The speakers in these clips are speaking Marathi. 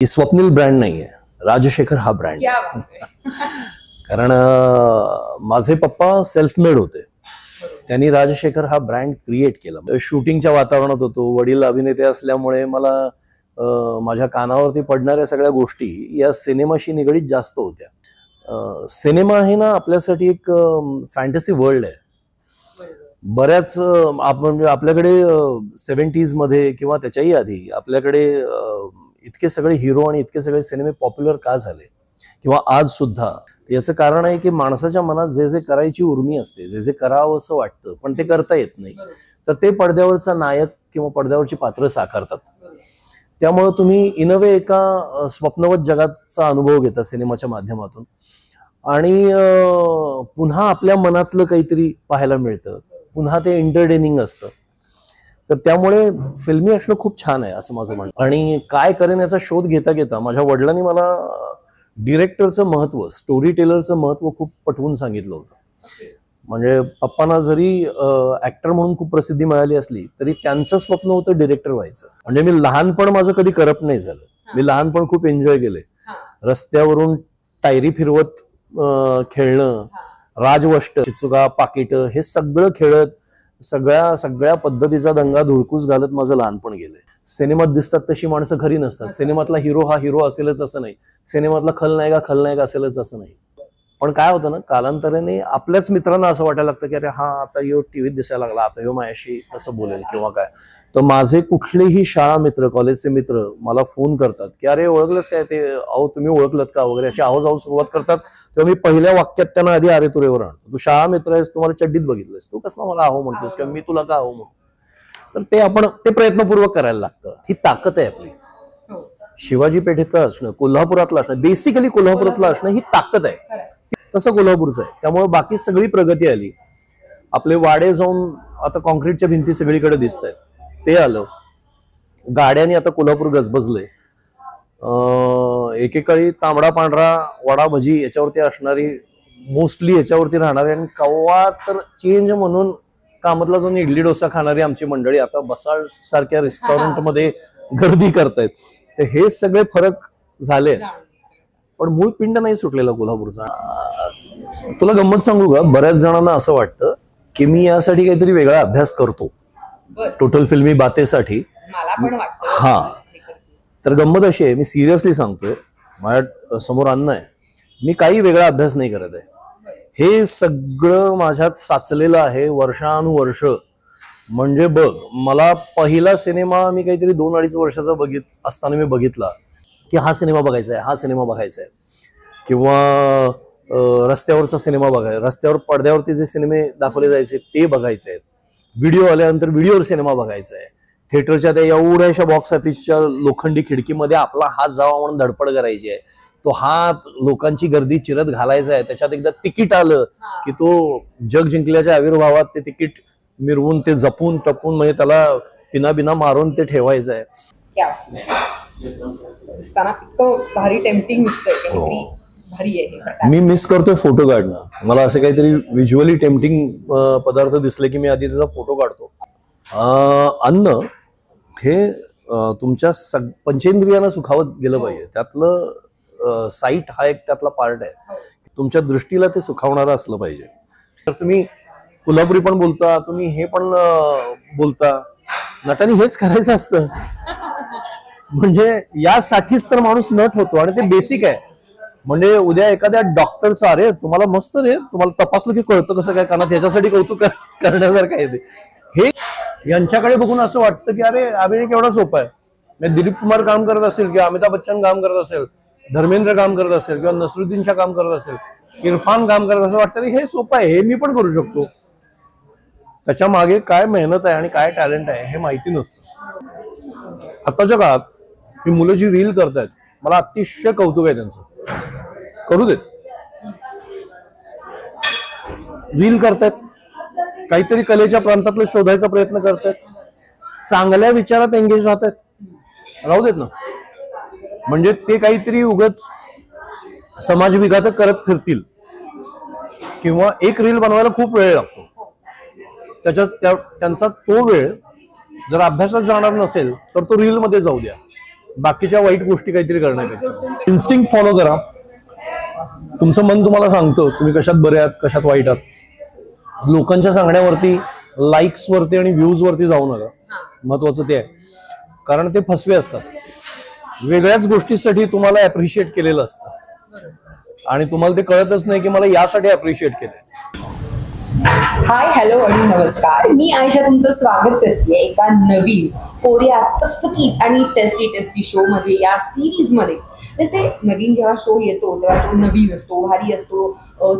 ही स्वप्नील ब्रँड नाहीये, राजशेखर हा ब्रँड. कारण माझे पप्पा सेल्फ मेड होते. त्यांनी राजशेखर हा ब्रँड क्रिएट केला. शूटिंगच्या वातावरणात होतो. वडील अभिनेते असल्यामुळे मला माझ्या कानावरती पडणाऱ्या सगळ्या गोष्टी या सिनेमाशी निगडीत जास्त होत्या. सिनेमा हे ना आपल्यासाठी एक फॅन्टसी वर्ल्ड आहे. बऱ्याच आपण आपल्याकडे 70s मध्ये किंवा त्याच्याही आधी आपल्याकडे इतके सगळे हिरो आणि इतके सगळे सिनेमे पॉप्युलर का झाले किंवा आज सुद्धा, याचं कारण आहे की माणसाच्या मनात जे जे करायची उर्मी असते, जे जे करावं असं वाटतं पण ते करता येत नाही, तर ते पडद्यावरचा नायक किंवा पडद्यावरची पात्र साकारतात. त्यामुळे तुम्ही इन अ वे एका स्वप्नवत जगाचा अनुभव घेता सिनेमाच्या माध्यमातून आणि पुन्हा आपल्या मनातलं काहीतरी पाहायला मिळतं, पुन्हा ते एंटरटेनिंग असतं. तर त्यामुळे फिल्मी असणं खूप छान आहे असं माझं म्हणणं. आणि काय करेन याचा शोध घेता घेता माझ्या वडिलांनी मला डिरेक्टरचं महत्व, स्टोरी टेलरचं महत्व खूप पटवून सांगितलं होतं. म्हणजे पप्पांना जरी ऍक्टर म्हणून खूप प्रसिद्धी मिळाली असली तरी त्यांचं स्वप्न होतं डिरेक्टर व्हायचं. म्हणजे मी लहानपण माझं कधी करप्ट नाही झालं. मी लहानपण खूप एन्जॉय केले. रस्त्यावरून टायरी फिरवत खेळणं, राजवष्ट, चिचुका, पाकिट हे सगळं खेळत सगळ्या पद्धतीचा दंगा धुळकूस घालत माझं लहानपण गेलंय. सिनेमात दिसतात तशी माणसं खरी नसतात. सिनेमातला हिरो हा हिरो असेलच असं नाही, सिनेमातला खलनायक असेलच असं नाही. पण काय होतं ना, कालांतराने आपल्याच मित्रांना असं वाटायला लागतं की अरे हा आता ह्यो टीव्हीत दिसायला लागला, आता ह्यो माझ्याशी कसं बोलेल किंवा काय. तर माझे कुठलेही शाळा मित्र, कॉलेजचे मित्र मला फोन करतात की अरे ओळखलंच काय ते, अहो तुम्ही ओळखलत का वगैरे अशी आहो सुरुवात करतात. तेव्हा मी पहिल्या वाक्यात त्यांना आधी अरे तुरेवर आणतो. तू शाळा मित्र आहेस, तू मला चड्डीत बघितलंस, तू कसला मला आहो म्हणतोस किंवा मी तुला का आहो म्हणतो. तर ते प्रयत्नपूर्वक करायला लागतं. ही ताकद आहे आपली. शिवाजी पेठेतलं असणं, कोल्हापुरातलं असणं, बेसिकली कोल्हापुरातलं असणं ही ताकद आहे. तसं कोल्हापूरचं आहे. त्यामुळे बाकी सगळी प्रगती आली. आपले वाडे जाऊन आता कॉन्क्रीटच्या भिंती सगळीकडे दिसत आहेत, ते आलं. गाड्यांनी आता कोल्हापूर गजबजलंय. एकेकाळी तांबडा पांढरा वडा भजी याच्यावरती असणारी, मोस्टली याच्यावरती राहणारी आणि कव्वा तर चेंज म्हणून कामातला जाऊन इडली डोसा खाणारी आमची मंडळी आता बसाळ सारख्या रेस्टॉरंटमध्ये गर्दी करतायत. तर हे सगळे फरक झाले. पण मूळ पिंड नाही सुटलेला कोल्हापूरचा. तुला गंमत सांगू का, बऱ्याच जणांना असं वाटतं की मी यासाठी काहीतरी वेगळा अभ्यास करतो टोटल फिल्मी बातेसाठी. हा, तर गंमत अशी आहे, मी सिरियसली सांगतोय, माझ्या समोर अन्न आहे, मी काही वेगळा अभ्यास नाही करत आहे. हे सगळं माझ्यात साचलेलं आहे वर्षानुवर्ष. म्हणजे बघ, मला पहिला सिनेमा मी काहीतरी 2-2.5 वर्षाचा असताना मी बघितला की हा सिनेमा बघायचा आहे, हा सिनेमा बघायचा आहे. किंवा रस्त्यावरचा सिनेमा बघायचा, रस्त्यावर पडद्यावरती जे सिनेमे दाखवले जायचे ते बघायचे आहेत. व्हिडिओ आल्यानंतर व्हिडिओवर सिनेमा बघायचा आहे. थिएटरच्या त्या एवढ्याशा बॉक्स ऑफिसच्या लोखंडी खिडकीमध्ये आपला हात जावा म्हणून धडपड करायची आहे. तो हात लोकांची गर्दी चिरत घालायचा आहे. त्याच्यात एकदा तिकीट आलं की तो जग जिंकल्याच्या आविर्भावात ते तिकीट मिरवून ते जपून टपून म्हणजे त्याला पिना मारून ते ठेवायचं आहे. भारी टेम्पटिंग दिसतंय, भारी आहे. मी मिस करतोय फोटो काढणं. मला असे काहीतरी व्हिज्युअली टेम्पटिंग पदार्थ दिसले की मी आधी त्याचा फोटो काढतो. अन्न हे तुमच्या पंचेंद्रियांना सुखावत गेलं पाहिजे. त्यातलं साईट हा एक त्यातला पार्ट आहे. तुमच्या दृष्टीला ते सुखावणारं असलं पाहिजे. तर तुम्ही कोल्हापुरी पण बोलता, तुम्ही हे पण बोलता, नटाने हेच करायचं असतं. म्हणजे यासाठीच तर माणूस नट होतो आणि ते बेसिक आहे. म्हणजे उद्या एखाद्या डॉक्टरचा अरे तुम्हाला मस्त रे, तुम्हाला तपासलं की कळतं कसं काय, कारण त्याच्यासाठी कौतुक करण्यासारखं आहे ते. हे यांच्याकडे बघून असं वाटतं की अरे अभिनय केवढा सोपा आहे. दिलीप कुमार काम करत असेल किंवा अमिताभ बच्चन काम करत असेल, धर्मेंद्र काम करत असेल किंवा नसरुद्दीन शाह काम करत असेल, इरफान काम करत असं वाटतं हे सोपं आहे, हे मी पण करू शकतो. त्याच्या मागे काय मेहनत आहे आणि काय टॅलेंट आहे हे माहिती नसतं. आताच्या काळात ही मुलं जी रील करतायत, मला अतिशय कौतुक आहे त्यांचं. करू देत. रील करतायत, काहीतरी कलेच्या प्रांतातलं शोधायचा प्रयत्न करतायत, चांगल्या विचारात एंगेज राहतात, राहू देत ना. म्हणजे ते काहीतरी उगाच समाजविघातक करत फिरतील किंवा एक रील बनवायला खूप वेळ लागतो. त्यांचा तो वेळ जर अभ्यासात जाणार नसेल तर तो रील मध्ये जाऊ द्या. बाकीच्या वाईट गोष्टी काहीतरी करण्यापेक्षा इन्स्टिंक्ट फॉलो करा. तुमचं मन तुम्हाला सांगतं तुम्ही कशात बरे आहात, कशात वाईट आहात. लोकांच्या सांगण्यावरती, लाईक्स वरती आणि व्ह्यूज वरती जाऊ नका. महत्वाचं ते आहे, कारण ते फसवे असतात. वेगळ्याच गोष्टीसाठी तुम्हाला अप्रिशिएट केलेलं असतं आणि तुम्हाला ते कळतच नाही की मला यासाठी अप्रिशिएट केलंय. हाय, हॅलो आणि नमस्कार. मी आयशा तुमचं स्वागत करते एका नवीन कोरिया चकचकीत आणि टेस्टी शो मध्ये, या सिरीज मध्ये. जसे नवीन जेव्हा शो येतो तेव्हा तो नवीन असतो, भारी असतो,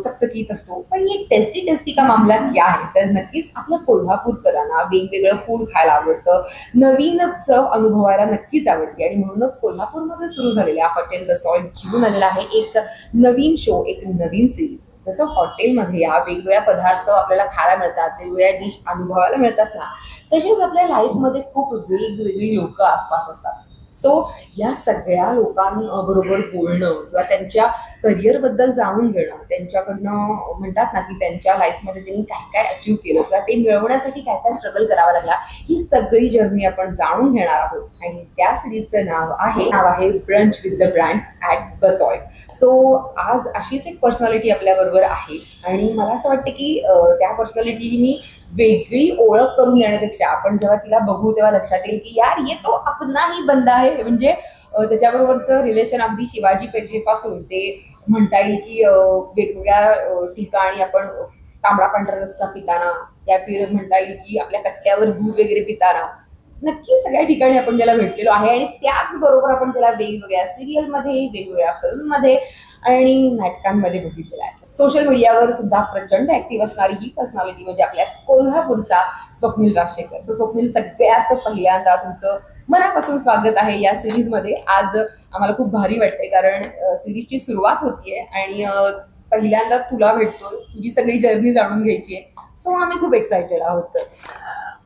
चकचकीत असतो. पण ये टेस्टी का मामला क्या आहे, तर नक्कीच आपल्या कोल्हापूरकरांना वेगवेगळं फूड खायला आवडतं, नवीनच अनुभवायला नक्कीच आवडते. आणि म्हणूनच कोल्हापूरमध्ये सुरू झालेल्या हॉटेल बसॉल्ट घेऊन आलेला आहे एक नवीन शो, एक नवीन सिरीज. जसं हॉटेलमध्ये या वेगवेगळ्या पदार्थ आपल्याला खायला मिळतात, वेगवेगळ्या डिश अनुभवायला मिळतात ना, तसेच आपल्या लाईफमध्ये खूप वेगवेगळी लोक आसपास असतात. सो या सगळ्या लोकांबरोबर बोलणं किंवा त्यांच्या करिअरबद्दल जाणून घेणं, त्यांच्याकडनं म्हणतात ना की त्यांच्या लाईफमध्ये त्यांनी काय काय अचीव्ह केलं किंवा ते मिळवण्यासाठी काय काय स्ट्रगल करावा लागला, ही सगळी जर्नी आपण जाणून घेणार आहोत. आणि त्या सिरीजचं नाव आहे brunch with the brands at Basalt. So आज अशीच एक पर्सनॅलिटी आपल्याबरोबर आहे आणि मला असं वाटतं की त्या पर्सनॅलिटीची मी वेगळी ओळख करून देण्यापेक्षा आपण जेव्हा तिला बघू तेव्हा लक्षात येईल की यार ये तो अपनाही बंदा आहे. म्हणजे त्याच्याबरोबरचं रिलेशन अगदी शिवाजी पेठेपासून ते म्हणता येईल की वेगवेगळ्या ठिकाणी आपण तांबडा पांढरा रस्सा पिताना, या फिर म्हणता येईल की आपल्या कट्ट्यावर दूध वगैरे पिताना, नक्की सगळ्या ठिकाणी आपण त्याला भेटलेलो आहे. आणि त्याचबरोबर आपण त्याला वेगवेगळ्या सिरियलमध्ये, वेगवेगळ्या फिल्ममध्ये आणि नाटकांमध्ये बघितलेला आहे. सोशल मीडियावर सुद्धा प्रचंड ऍक्टिव्ह असणारी ही पर्सनॅलिटी म्हणजे आपल्या कोल्हापूरचा स्वप्नील राजशेखर. सो स्वप्नील, सगळ्यात पहिल्यांदा तुमचं मनापासून स्वागत आहे या सिरीजमध्ये. आज आम्हाला खूप भारी वाटतंय कारण सिरीजची सुरुवात होतीये आणि पहिल्यांदा तुला भेटतो, तुझी सगळी जर्नी जाणून घ्यायची आहे. सो आम्ही खूप एक्सायटेड आहोत.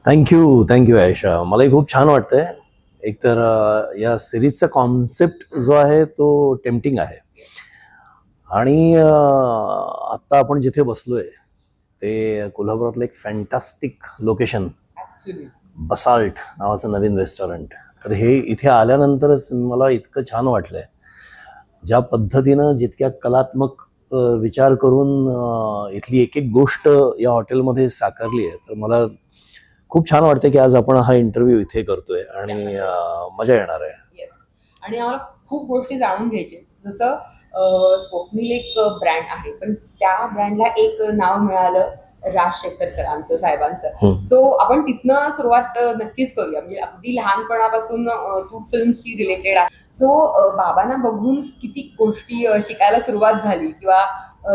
थँक्यू आयशा. मलाही खूप छान वाटतंय. एकतर या सिरीजचा कॉन्सेप्ट जो आहे तो टेम्पटिंग आहे आणि आत्ता आपण जिथे बसलोय ते कोल्हापुरातलं एक फॅन्टास्टिक लोकेशन, बसॉल्ट नावाचं नवीन रेस्टॉरंट. तर हे इथे आल्यानंतरच मला इतकं छान वाटलंय. ज्या पद्धतीनं, जितक्या कलात्मक विचार करून इथली एक एक गोष्ट या हॉटेलमध्ये साकारली आहे, तर मला खूप छान वाटतं की आज आपण हा इंटरव्ह्यू इथे करतोय आणि मजा येणार आहे. येस, आणि आम्हाला खूप गोष्टी जाणून घ्यायचे. जसं स्वप्नील एक ब्रँड आहे, पण त्या ब्रँडला एक नाव मिळालं राजशेखर सरांचं, साहेबांचं. सो आपण तिथनं सुरुवात नक्कीच करूया. म्हणजे अगदी लहानपणापासून तू फिल्मशी रिलेटेड आहे. सो बाबांना बघून किती गोष्टी शिकायला सुरुवात झाली किंवा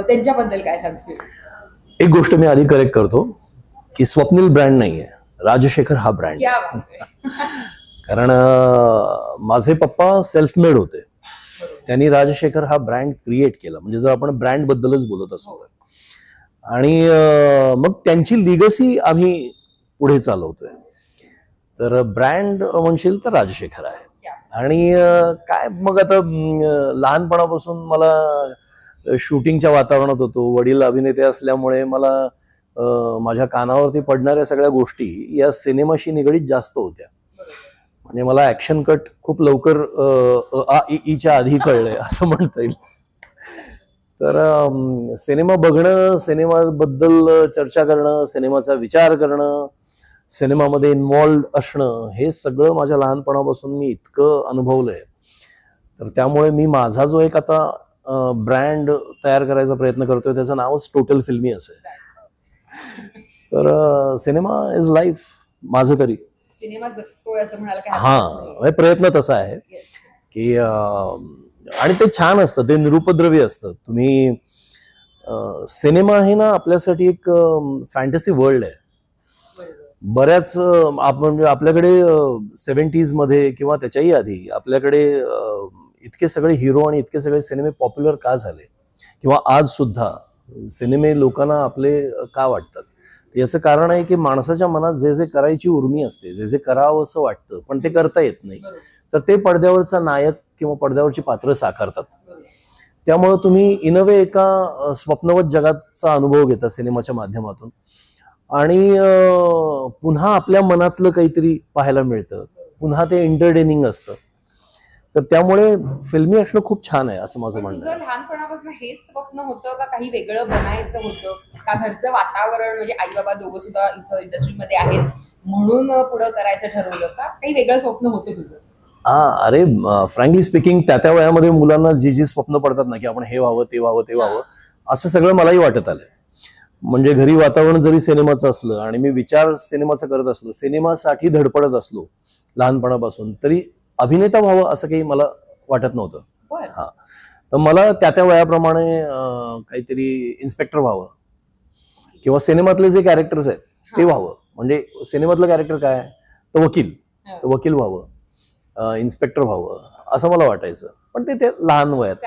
त्यांच्याबद्दल काय सांगशील? एक गोष्ट मी आधी करेक्ट करतो की स्वप्नील ब्रँड नाहीये, राजशेखर हा ब्रँड. कारण माझे पप्पा सेल्फ मेड होते, त्यांनी राजशेखर हा ब्रँड क्रिएट केला. म्हणजे जर आपण ब्रँड बद्दलच बोलत असतो तर, आणि मग त्यांची लिगसी आम्ही पुढे चालवतोय. तर ब्रँड म्हणशील तर राजशेखर आहे. आणि काय मग आता लहानपणापासून मला शूटिंगच्या वातावरणात होतो. वडील अभिनेते असल्यामुळे मला माझ्या कानावरती पडणाऱ्या सगळ्या गोष्टी या सिनेमाशी निगडीत जास्त होत्या. म्हणजे मला ऍक्शन कट खूप लवकर ईच्या आधी कळलंय असं म्हणता येईल. तर सिनेमा बघणं, सिनेमाबद्दल चर्चा करणं, सिनेमाचा विचार करणं, सिनेमामध्ये इन्व्हॉल्व्ड असणं, हे सगळं माझ्या लहानपणापासून मी इतकं अनुभवलंय. तर त्यामुळे मी माझा जो एक आता ब्रँड तयार करायचा प्रयत्न करतोय त्याचं नावच टोटल फिल्मी असं आहे. तर सिनेमा इज लाईफ माझं तरी. सिनेमा जगतोय असं म्हणायला काय हा, प्रयत्न तसा आहे की आणि ते छान असतं, ते निरुपद्रवी असतं. तुम्ही सिनेमा आहे ना आपल्यासाठी एक फॅन्टसी वर्ल्ड आहे. बऱ्याच आपण आपल्याकडे 70s मध्ये किंवा त्याच्याही आधी आपल्याकडे इतके सगळे हिरो आणि इतके सगळे सिनेमे पॉप्युलर का झाले, किंवा आज सुद्धा सिनेमे लोकांना आपले का वाटतात, याचं कारण आहे की माणसाच्या मनात जे जे करायची उर्मी असते, जे जे करावं असं वाटतं पण ते करता येत नाही, तर ते पडद्यावरचा नायक किंवा पडद्यावरची पात्र साकारतात. त्यामुळे तुम्ही इन अ वे एका स्वप्नवत जगाचा अनुभव घेता सिनेमाच्या माध्यमातून आणि पुन्हा आपल्या मनातलं काहीतरी पाहायला मिळतं, पुन्हा ते एंटरटेनिंग असतं. तर त्यामुळे फिल्मी असणं खूप छान आहे असं माझं म्हणणं आहे. लहानपणापासून हेच स्वप्न होतं का काही वेगळं बनायचं होतं का घरचं वातावरण म्हणजे आई बाबा दोघं सुद्धा इथं इंडस्ट्रीमध्ये आहेत म्हणून पुढं करायचं ठरवलं का काही वेगळं स्वप्न होतं तुझं? अरे फ्रँकली स्पीकिंग त्या वयामध्ये मुलांना जी स्वप्न पडतात ना की आपण हे व्हावं ते व्हावं ते व्हावं असं सगळं मलाही वाटत आलंय. म्हणजे घरी वातावरण जरी सिनेमाचं असलं आणि मी विचार सिनेमाचं करत असलो, सिनेमासाठी धडपडत असलो लहानपणापासून, तरी अभिनेता व्हावं असं काही मला वाटत नव्हतं. हा, तर मला त्या वयाप्रमाणे काहीतरी इन्स्पेक्टर व्हावं किंवा सिनेमातले जे कॅरेक्टर्स आहेत ते व्हावं. म्हणजे सिनेमातलं कॅरेक्टर काय तर वकील व्हावं, इन्स्पेक्टर व्हावं असं मला वाटायचं. पण ते लहान वयात.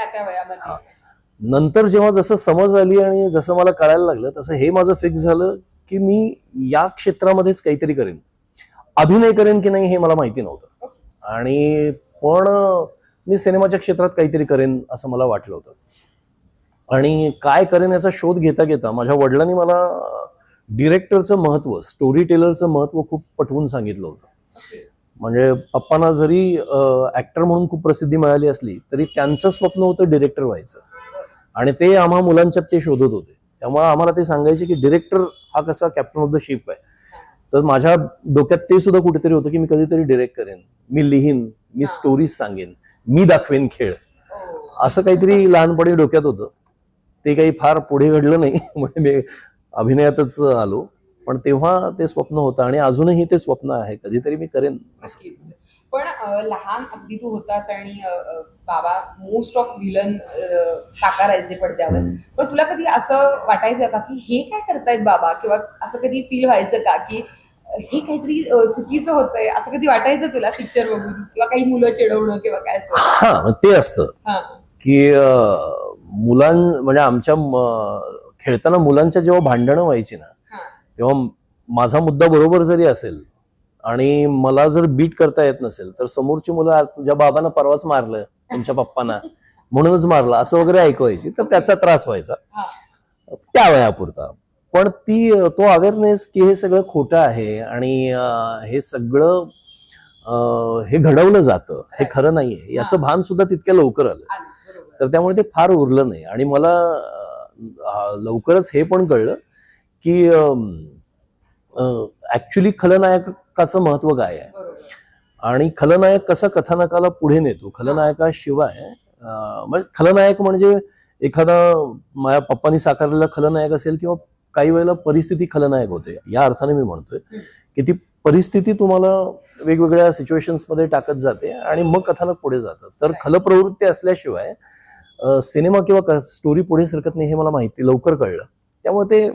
नंतर जेव्हा जसं समज आली आणि जसं मला कळायला लागलं तसं हे माझं फिक्स झालं की मी या क्षेत्रामध्येच काहीतरी करेन. अभिनय करेन की नाही हे मला माहिती नव्हतं, आणि पण मी सिनेमाच्या क्षेत्रात काहीतरी करेन असं मला वाटलं होतं. आणि काय करेन याचा शोध घेता घेता माझ्या वडिलांनी मला डिरेक्टरचं महत्व, स्टोरी टेलरचं महत्व खूप पटवून सांगितलं होतं. म्हणजे पप्पांना जरी ऍक्टर म्हणून खूप प्रसिद्धी मिळाली असली तरी त्यांचं स्वप्न होतं डिरेक्टर व्हायचं, आणि ते आम्हा मुलांच्यात ते शोधत होते. त्यामुळे आम्हाला ते सांगायचे की डिरेक्टर हा कसा कॅप्टन ऑफ द शिप आहे. तर माझ्या डोक्यात ते सुद्धा कुठेतरी होतं की मी कधीतरी डिरेक्ट करेन, मी लिहीन, मी स्टोरीज सांगेन, मी दाखवेन खेळ, असं काहीतरी लहानपणी डोक्यात होतं. ते काही फार पुढे घडलं नाही. म्हणजे मी अभिनयातच आलो, पण तेव्हा ते स्वप्न होतं आणि अजूनही ते स्वप्न आहे, कधीतरी मी करेन. पण लहान अगदी तू होतास आणि बाबा मोस्ट ऑफ विलन साकारायचे पडद्यावर, पण तुला कधी असं वाटायचं का की हे काय करतायत बाबा, किंवा असं कधी फील व्हायचं का की हे काहीतरी चुकीचं होतंय, असं कधी वाटायचं तुला पिक्चर बघून, किंवा काही मुलं चिडवणं किंवा काय असं? हा, ते असतं की म्हणजे आमच्या खेळताना मुलांच्या जेव्हा भांडणं व्हायची ना, तेव्हा माझा मुद्दा बरोबर जरी असेल आणि मला जर बीट करता येत नसेल तर समोरची मुलं तुझ्या बाबांना परवाच मारलं, तुमच्या पप्पांना म्हणूनच मारलं असं वगैरे ऐकवायची. तर त्याचा त्रास व्हायचा त्या वयापुरता. पण तो अवेअरनेस की हे सगळं खोटं आहे आणि हे सगळं हे घडवलं जातं, हे खरं नाहीये, याचं भान सुद्धा तितक्या लवकर आलं. तर त्यामुळे ते फार उरलं नाही. आणि मला लवकरच हे पण कळलं की ऍक्च्युली खलनायकाचं महत्व काय आहे आणि खलनायक कसा कथानकाला पुढे नेतो. खलनायकाशिवाय खलनायक म्हणजे एखादा माझ्या पप्पांनी साकारलेला खलनायक असेल, किंवा काही वेळेला परिस्थिती खलनायक होते. या अर्थाने मी म्हणतोय की ती परिस्थिती तुम्हाला वेगवेगळ्या सिच्युएशन्स मध्ये टाकत जाते आणि मग कथानक पुढे जातं. तर खलप्रवृत्ती असल्याशिवाय सिनेमा किंवा स्टोरी पुढे सरकत नाही, हे मला माहिती लवकर कळलं. त्यामुळे ते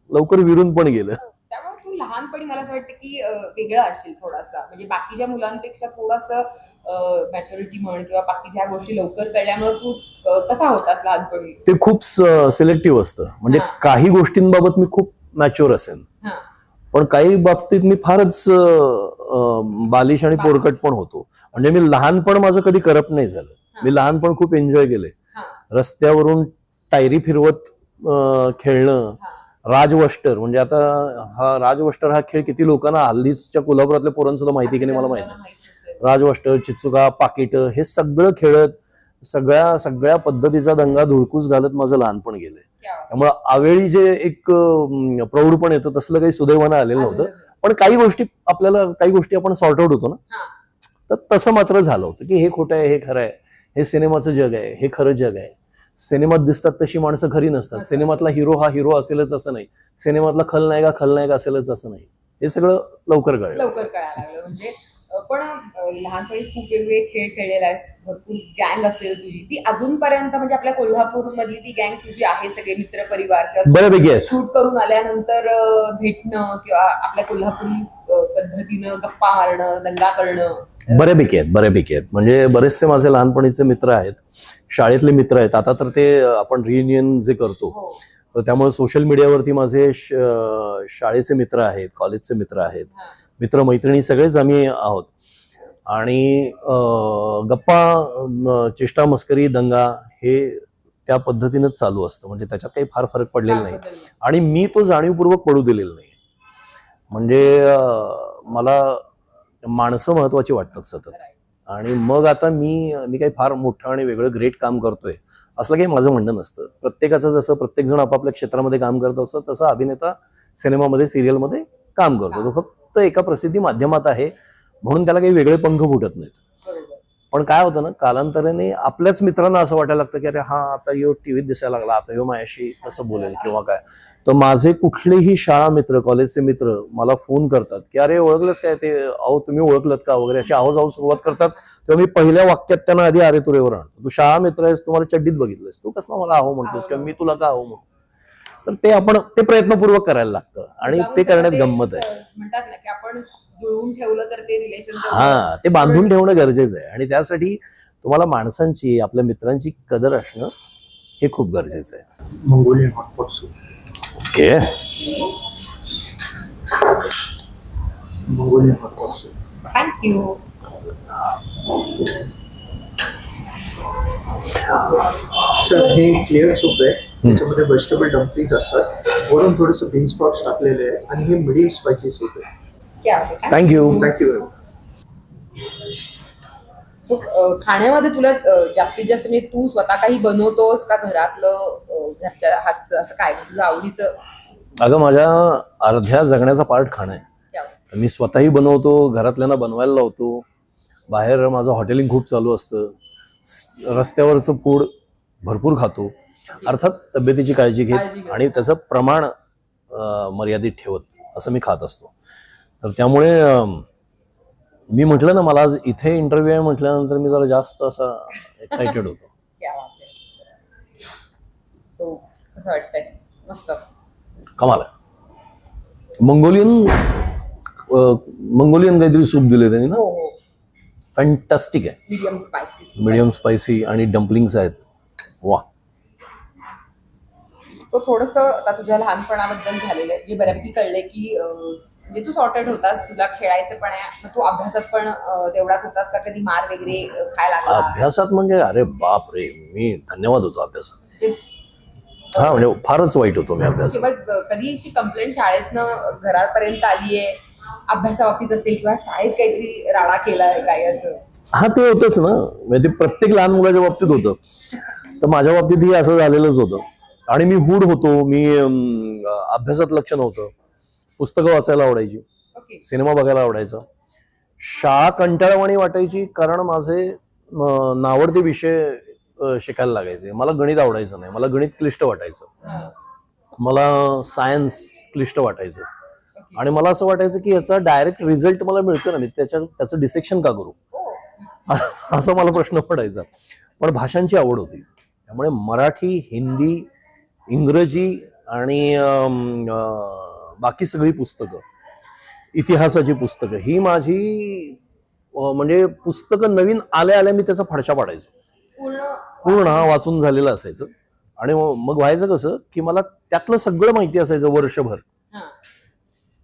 लवकर विरून पण गेलं. त्यामुळे तू लहानपणी मला असं वाटतं की वेगळा असेल थोडासा, म्हणजे बाकीच्या मुलांपेक्षा थोडंसं मॅच्युरिटी म्हण किंवा बाकीच्या गोष्टी लवकर कळल्यामुळे तू कसा होतास लहानपणी? ते खूप सिलेक्टिव्ह असतं. म्हणजे काही गोष्टींबाबत मी खूप मॅच्युअर असेल, पण काही बाबतीत मी फारच बालिश आणि पोरकट पण होतो. म्हणजे मी लहानपण माझं कधी करप्ट नाही झालं. मी लहानपण खूप एन्जॉय केले. रस्त्यावरून टायरी फिरवत खेळणं, राजवस्टर, म्हणजे आता राजवस्टर हा खेळ किती लोकांना हल्लीच्या कोल्हापुरातल्या पोरांसुद्धा माहिती की नाही मला माहिती नाही. राजवस्टर, चिचुका, पाकिट हे सगळं खेळत सगळ्या पद्धतीचा दंगा धुळकूस घालत माझं लहानपण गेलंय. त्यामुळे आवेळी जे एक प्रौढपण येतं तसलं काही सुदैवानं आलेलं नव्हतं. पण काही गोष्टी आपण सॉर्ट आउट होतो ना, तर तसं मात्र झालं होतं की हे खोटं आहे, हे खरं आहे, हे सिनेमाचं जग आहे, हे खरं जग आहे. सिनेमात दिसतात तशी माणसं खरी नसतात. सिनेमातला हिरो हा हिरो असेलच असं नाही, सिनेमातला खलनायक असेलच असं नाही. हे सगळं लवकर कळायला लागलं. म्हणजे पण लहानपणी खूप वेगवेगळे खेळ खेळलेला आहेस, भरपूर गँग असेल तुझी, ती अजूनपर्यंत म्हणजे आपल्या कोल्हापूर मधली ती गँग तुझी आहे, सगळे मित्र परिवार बऱ्यापैकी शूट करून आल्यानंतर भेटणं किंवा आपल्या कोल्हापुरी पद्धतीनं गप्पा मारणं, दंगा करणं बऱ्यापैकी आहेत. म्हणजे बरेचसे माझे लहानपणीचे मित्र आहेत, शाळेतले मित्र आहेत. आता तर ते आपण रियुनियन जे करतो, तर त्यामुळे सोशल मीडियावरती माझे शाळेचे मित्र आहेत, कॉलेजचे मित्र आहेत, मित्र मैत्रिणी सगळेच आम्ही आहोत. आणि गप्पा, चेष्टा मस्करी, दंगा हे त्या पद्धतीनंच चालू असतं. म्हणजे त्याच्यात काही फार फरक पडलेला नाही आणि मी तो जाणीवपूर्वक पडू दिलेला नाही. म्हणजे मला माणसं महत्वाची वाटतात सतत. आणि मग आता मी काही फार मोठं आणि वेगळं ग्रेट काम करतोय असलं काही माझं म्हणणं नसतं. प्रत्येकाचं जसं प्रत्येक जण आपापल्या क्षेत्रामध्ये काम करत असतं तसं अभिनेता सिनेमामध्ये सिरियलमध्ये काम करतो. तो फक्त एका प्रसिद्धी माध्यमात आहे म्हणून त्याला काही वेगळे पंख फुटत नाहीत. पण काय होतं ना, कालांतराने आपल्याच मित्रांना असं वाटायला लागतं की अरे हा आता ह्यो टीव्हीत दिसायला लागला, आता ह्यो माझ्याशी असं बोलेल किंवा काय. तर माझे कुठलेही शाळा मित्र, कॉलेजचे मित्र मला फोन करतात की अरे ओळखलंच काय ते, अहो तुम्ही ओळखलत का वगैरे अशी आहो सुरुवात करतात. तेव्हा मी पहिल्या वाक्यात त्यांना आधी अरे तुरेवर आणतो. तू शाळा मित्र आहेस, तुम्हाला चड्डीत बघितलंस, तू कसं मला आहो म्हणतोस किंवा मी तुला का आहो म्हणतो. तर ते प्रयत्नपूर्वक करायला लागतं आणि ते करण्यात गंमत आहे. म्हणतात ना की आपण जुळवून ठेवलं तर ते रिलेशन हा, ते बांधून ठेवणं गरजेचं आहे आणि त्यासाठी तुम्हाला माणसांची, आपल्या मित्रांची कदर असणं हे खूप गरजेचं आहे. Mongolian hotpot soup. Okay, Mongolian hotpot soup. Thank you. Sir हे क्लिअर सूप आहे, त्याच्यामध्ये व्हेजिटेबल डम्पलिंग्स असतात, वरून थोडंसं बीन स्प्राउट्स टाकलेले आहे आणि हे मिडियम स्पायसी सूप आहे. थँक्यू. थँक्यू. सो खाण्यामध्ये तुला जास्तीत जास्त म्हणजे तू स्वतः काही बनवतोस का घरातलं घरच्या हातचं असं काय तुझं आवडीचं? अगं माझ्या अर्ध्या जगण्याचा पार्ट खाणं आहे. मी स्वतःही बनवतो, घरातल्यांना बनवायला लावतो, बाहेर माझं हॉटेलिंग खूप चालू असतं, रस्त्यावरचं फूड भरपूर खातो. अर्थात तब्येतीची काळजी घेत आणि त्याचं प्रमाण मर्यादित ठेवत असं मी खात असतो. तर त्यामुळे मी म्हटलं ना, मला आज इथे इंटरव्ह्यू आहे म्हटल्यानंतर मी जरा जास्त असा एक्साइटेड होतो. कसं वाटतंय? मस्त कमाल आहे. मंगोलियन काहीतरी सूप दिले त्यांनी ना, फॅन्टास्टिक आहे. मीडियम स्पायसी आणि डम्पलिंग्स आहेत. वा. सो थोडंसं आता तुझ्या लहानपणाबद्दल झालेलं आहे, बऱ्यापैकी कळलंय की म्हणजे तू सॉर्टेड होतास, तुला खेळायचं पण आहे, तू अभ्यासात पण तेवढाच होतास का? कधी मार वगैरे खायला लागला? अभ्यासात म्हणजे अरे बाप रे, मी धन्यवाद होतो अभ्यासात. हा म्हणजे फारच वाईट होतो मी अभ्यासात. कधी अशी कंप्लेंट शाळेतनं घरापर्यंत आली आहे अभ्यासाबाबतीत असेल किंवा शाळेत काहीतरी राडा केलाय काय असं? हा, ते होतच ना, म्हणजे ते प्रत्येक लहान मुलाच्या बाबतीत होतं. तर माझ्या बाबतीतही असं झालेलंच होतं. आणि मी हुड होतो, मी अभ्यासात लक्ष नव्हतं, पुस्तकं वाचायला आवडायची, सिनेमा बघायला आवडायचा, शाळा कंटाळवाणी वाटायची कारण माझे नावडते विषय शिकायला लागायचे. मला गणित आवडायचं नाही, मला गणित क्लिष्ट वाटायचं, मला सायन्स क्लिष्ट वाटायचं आणि मला असं वाटायचं की याचा डायरेक्ट रिझल्ट मला मिळतो ना, मी त्याचं डिसेक्शन का करू असं मला प्रश्न पडायचा. पण भाषांची आवड होती त्यामुळे मराठी, हिंदी, इंग्रजी आणि बाकी सगळी पुस्तकं, इतिहासाची पुस्तकं, ही माझी म्हणजे पुस्तकं नवीन आल्या आल्या मी त्याचा फडशा पाडायचो, पूर्ण वाचून झालेलं असायचं. आणि मग व्हायचं कसं की मला त्यातलं सगळं माहिती असायचं वर्षभर,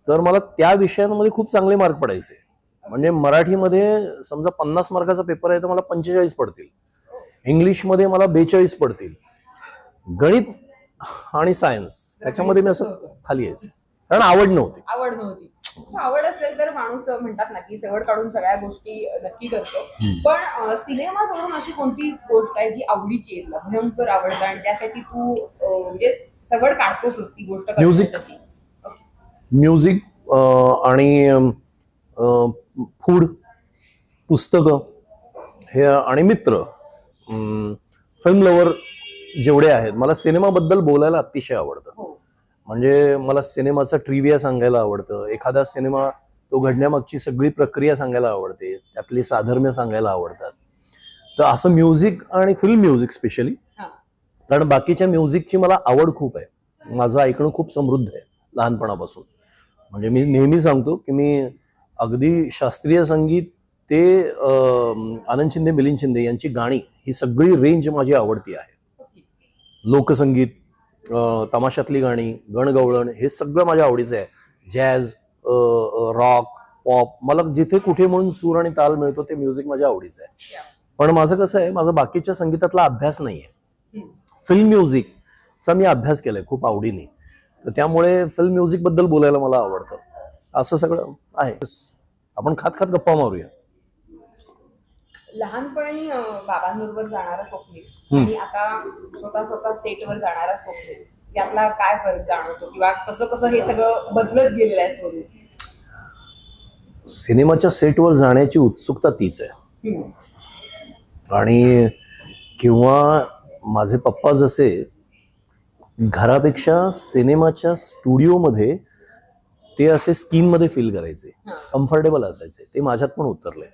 तर मला त्या विषयांमध्ये खूप चांगले मार्क पडायचे. म्हणजे मराठीमध्ये समजा 50 मार्काचा पेपर आहे तर मला 45 पडतील, इंग्लिशमध्ये मला 42 पडतील, गणित आणि सायन्स त्याच्यामध्ये मी असं खाली यायचं कारण आवड नव्हती. आवड असेल तर माणूस म्हणतात ना की सवड काढून सगळ्या गोष्टी नक्की करतो. पण सिनेमा सोडून अशी कोणती गोष्ट आहे जी आवडीची आहे, भयंकर आवडतं आणि त्यासाठी तू म्हणजे सवड काढतोस ती गोष्ट? म्युझिक आणि फूड, पुस्तकं हे आणि मित्र, फिल्म लवर जेवढे आहेत. मला सिनेमाबद्दल बोलायला अतिशय आवडतं. म्हणजे मला सिनेमाचा ट्रिव्हिया सांगायला आवडतं, एखादा सिनेमा तो घडण्यामागची सगळी प्रक्रिया सांगायला आवडते, त्यातली साधर्म्य सांगायला आवडतात. तर असं म्युझिक आणि फिल्म म्युझिक स्पेशली, कारण बाकीच्या म्युझिकची मला आवड खूप आहे. माझं ऐकणं खूप समृद्ध आहे लहानपणापासून. म्हणजे मी नेहमी सांगतो की मी अगदी शास्त्रीय संगीत ते आनंद शिंदे, मिलिंद शिंदे यांची गाणी, ही सगळी रेंज माझी आवडती आहे. लोकसंगीत, तमाशातली गाणी, गणगवळण, हे सगळं माझ्या आवडीचं आहे. जॅझ, रॉक, पॉप, मला जिथे कुठे म्हणून सूर आणि ताल मिळतो ते म्युझिक माझ्या आवडीचं आहे. पण माझं कसं आहे, माझा बाकीच्या संगीतातला अभ्यास नाही आहे. फिल्म म्युझिकचा मी अभ्यास केलाय खूप आवडीने, तर त्यामुळे फिल्म म्युझिक बद्दल बोलायला मला आवडतं. असं सगळं आहे. आपण खात खात गप्पा मारूया. लहानपणी बाबांबरोबर जाणारा स्वप्नील आणि आता स्वतः सेटवर जाणारा स्वप्नील यातला काय फरक जाणवतो किंवा कसं कसं हे सगळं बदलत गेलेलं आहे स्वरूप? सिनेमाच्या सेटवर जाण्याची उत्सुकता तीच आहे. हम्म. आणि किंवा माझे पप्पा जसे घरापेक्षा सिनेमाच्या स्टुडिओमध्ये ते असे स्किनमध्ये फील करायचे, कम्फर्टेबल असायचे, ते माझ्यात पण उतरले.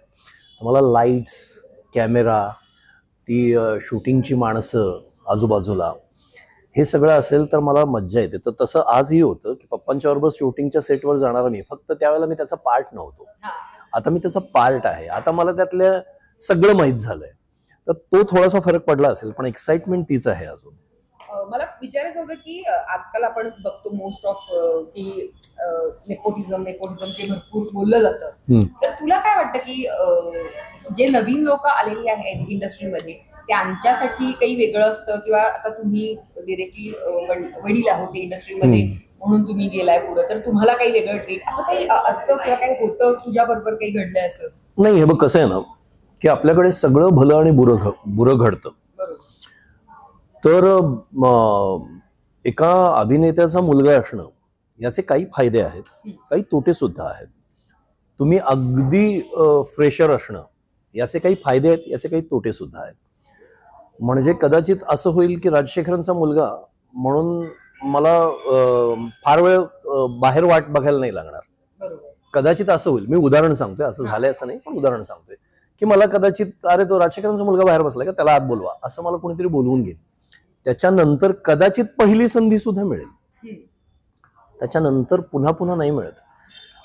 मला लाईट्स, कॅमेरा, ती शूटिंगची माणसं आजूबाजूला, हे सगळं असेल तर मला मज्जा येते. तर तसं आजही होतं की पप्पांच्या बरोबर शूटिंगच्या सेटवर जाणारा मी, फक्त त्यावेळेला मी त्याचा पार्ट नव्हतो, आता मी त्याचा पार्ट आहे. आता मला त्यातलं सगळं माहीत झालंय, तर तो थोडासा फरक पडला असेल, पण एक्साइटमेंट तीच आहे अजून. मला विचारायचं होतं की आजकाल आपण बघतो मोस्ट ऑफ की नेपोटिझम जे भरपूर बोललं जातं, तर तुला काय वाटतं की जे नवीन लोक आलेली आहेत इंडस्ट्रीमध्ये त्यांच्यासाठी काही वेगळं असतं, किंवा आता तुम्ही डिरेक्टली वडील आहोत इंडस्ट्रीमध्ये म्हणून तुम्ही गेलाय पुढे, तर तुम्हाला काही वेगळं ट्रीट असं काही असतं किंवा काही होतं तुझ्या बरोबर काही घडलंय असं? नाही, हे बघ कसं आहे ना की आपल्याकडे सगळं भलं आणि बुरं घडतं. तर एका अभिनेत्याचा मुलगा असणं याचे काही फायदे आहेत, काही तोटे सुद्धा आहेत. तुम्ही अगदी फ्रेशर असणं याचे काही फायदे आहेत, याचे काही तोटे सुद्धा आहेत. म्हणजे कदाचित असं होईल की राजशेखरांचा मुलगा म्हणून मला फार वेळ बाहेर वाट बघायला नाही लागणार. कदाचित असं होईल, मी उदाहरण सांगतोय, असं झालंय असं नाही, पण उदाहरण सांगतोय की मला कदाचित अरे तो राजशेखरांचा मुलगा बाहेर बसलाय का, त्याला आत बोलवा, असं मला कोणीतरी बोलवून घेईल. त्याच्यानंतर कदाचित पहिली संधी सुद्धा मिळेल, त्याच्यानंतर पुन्हा पुन्हा नाही मिळत.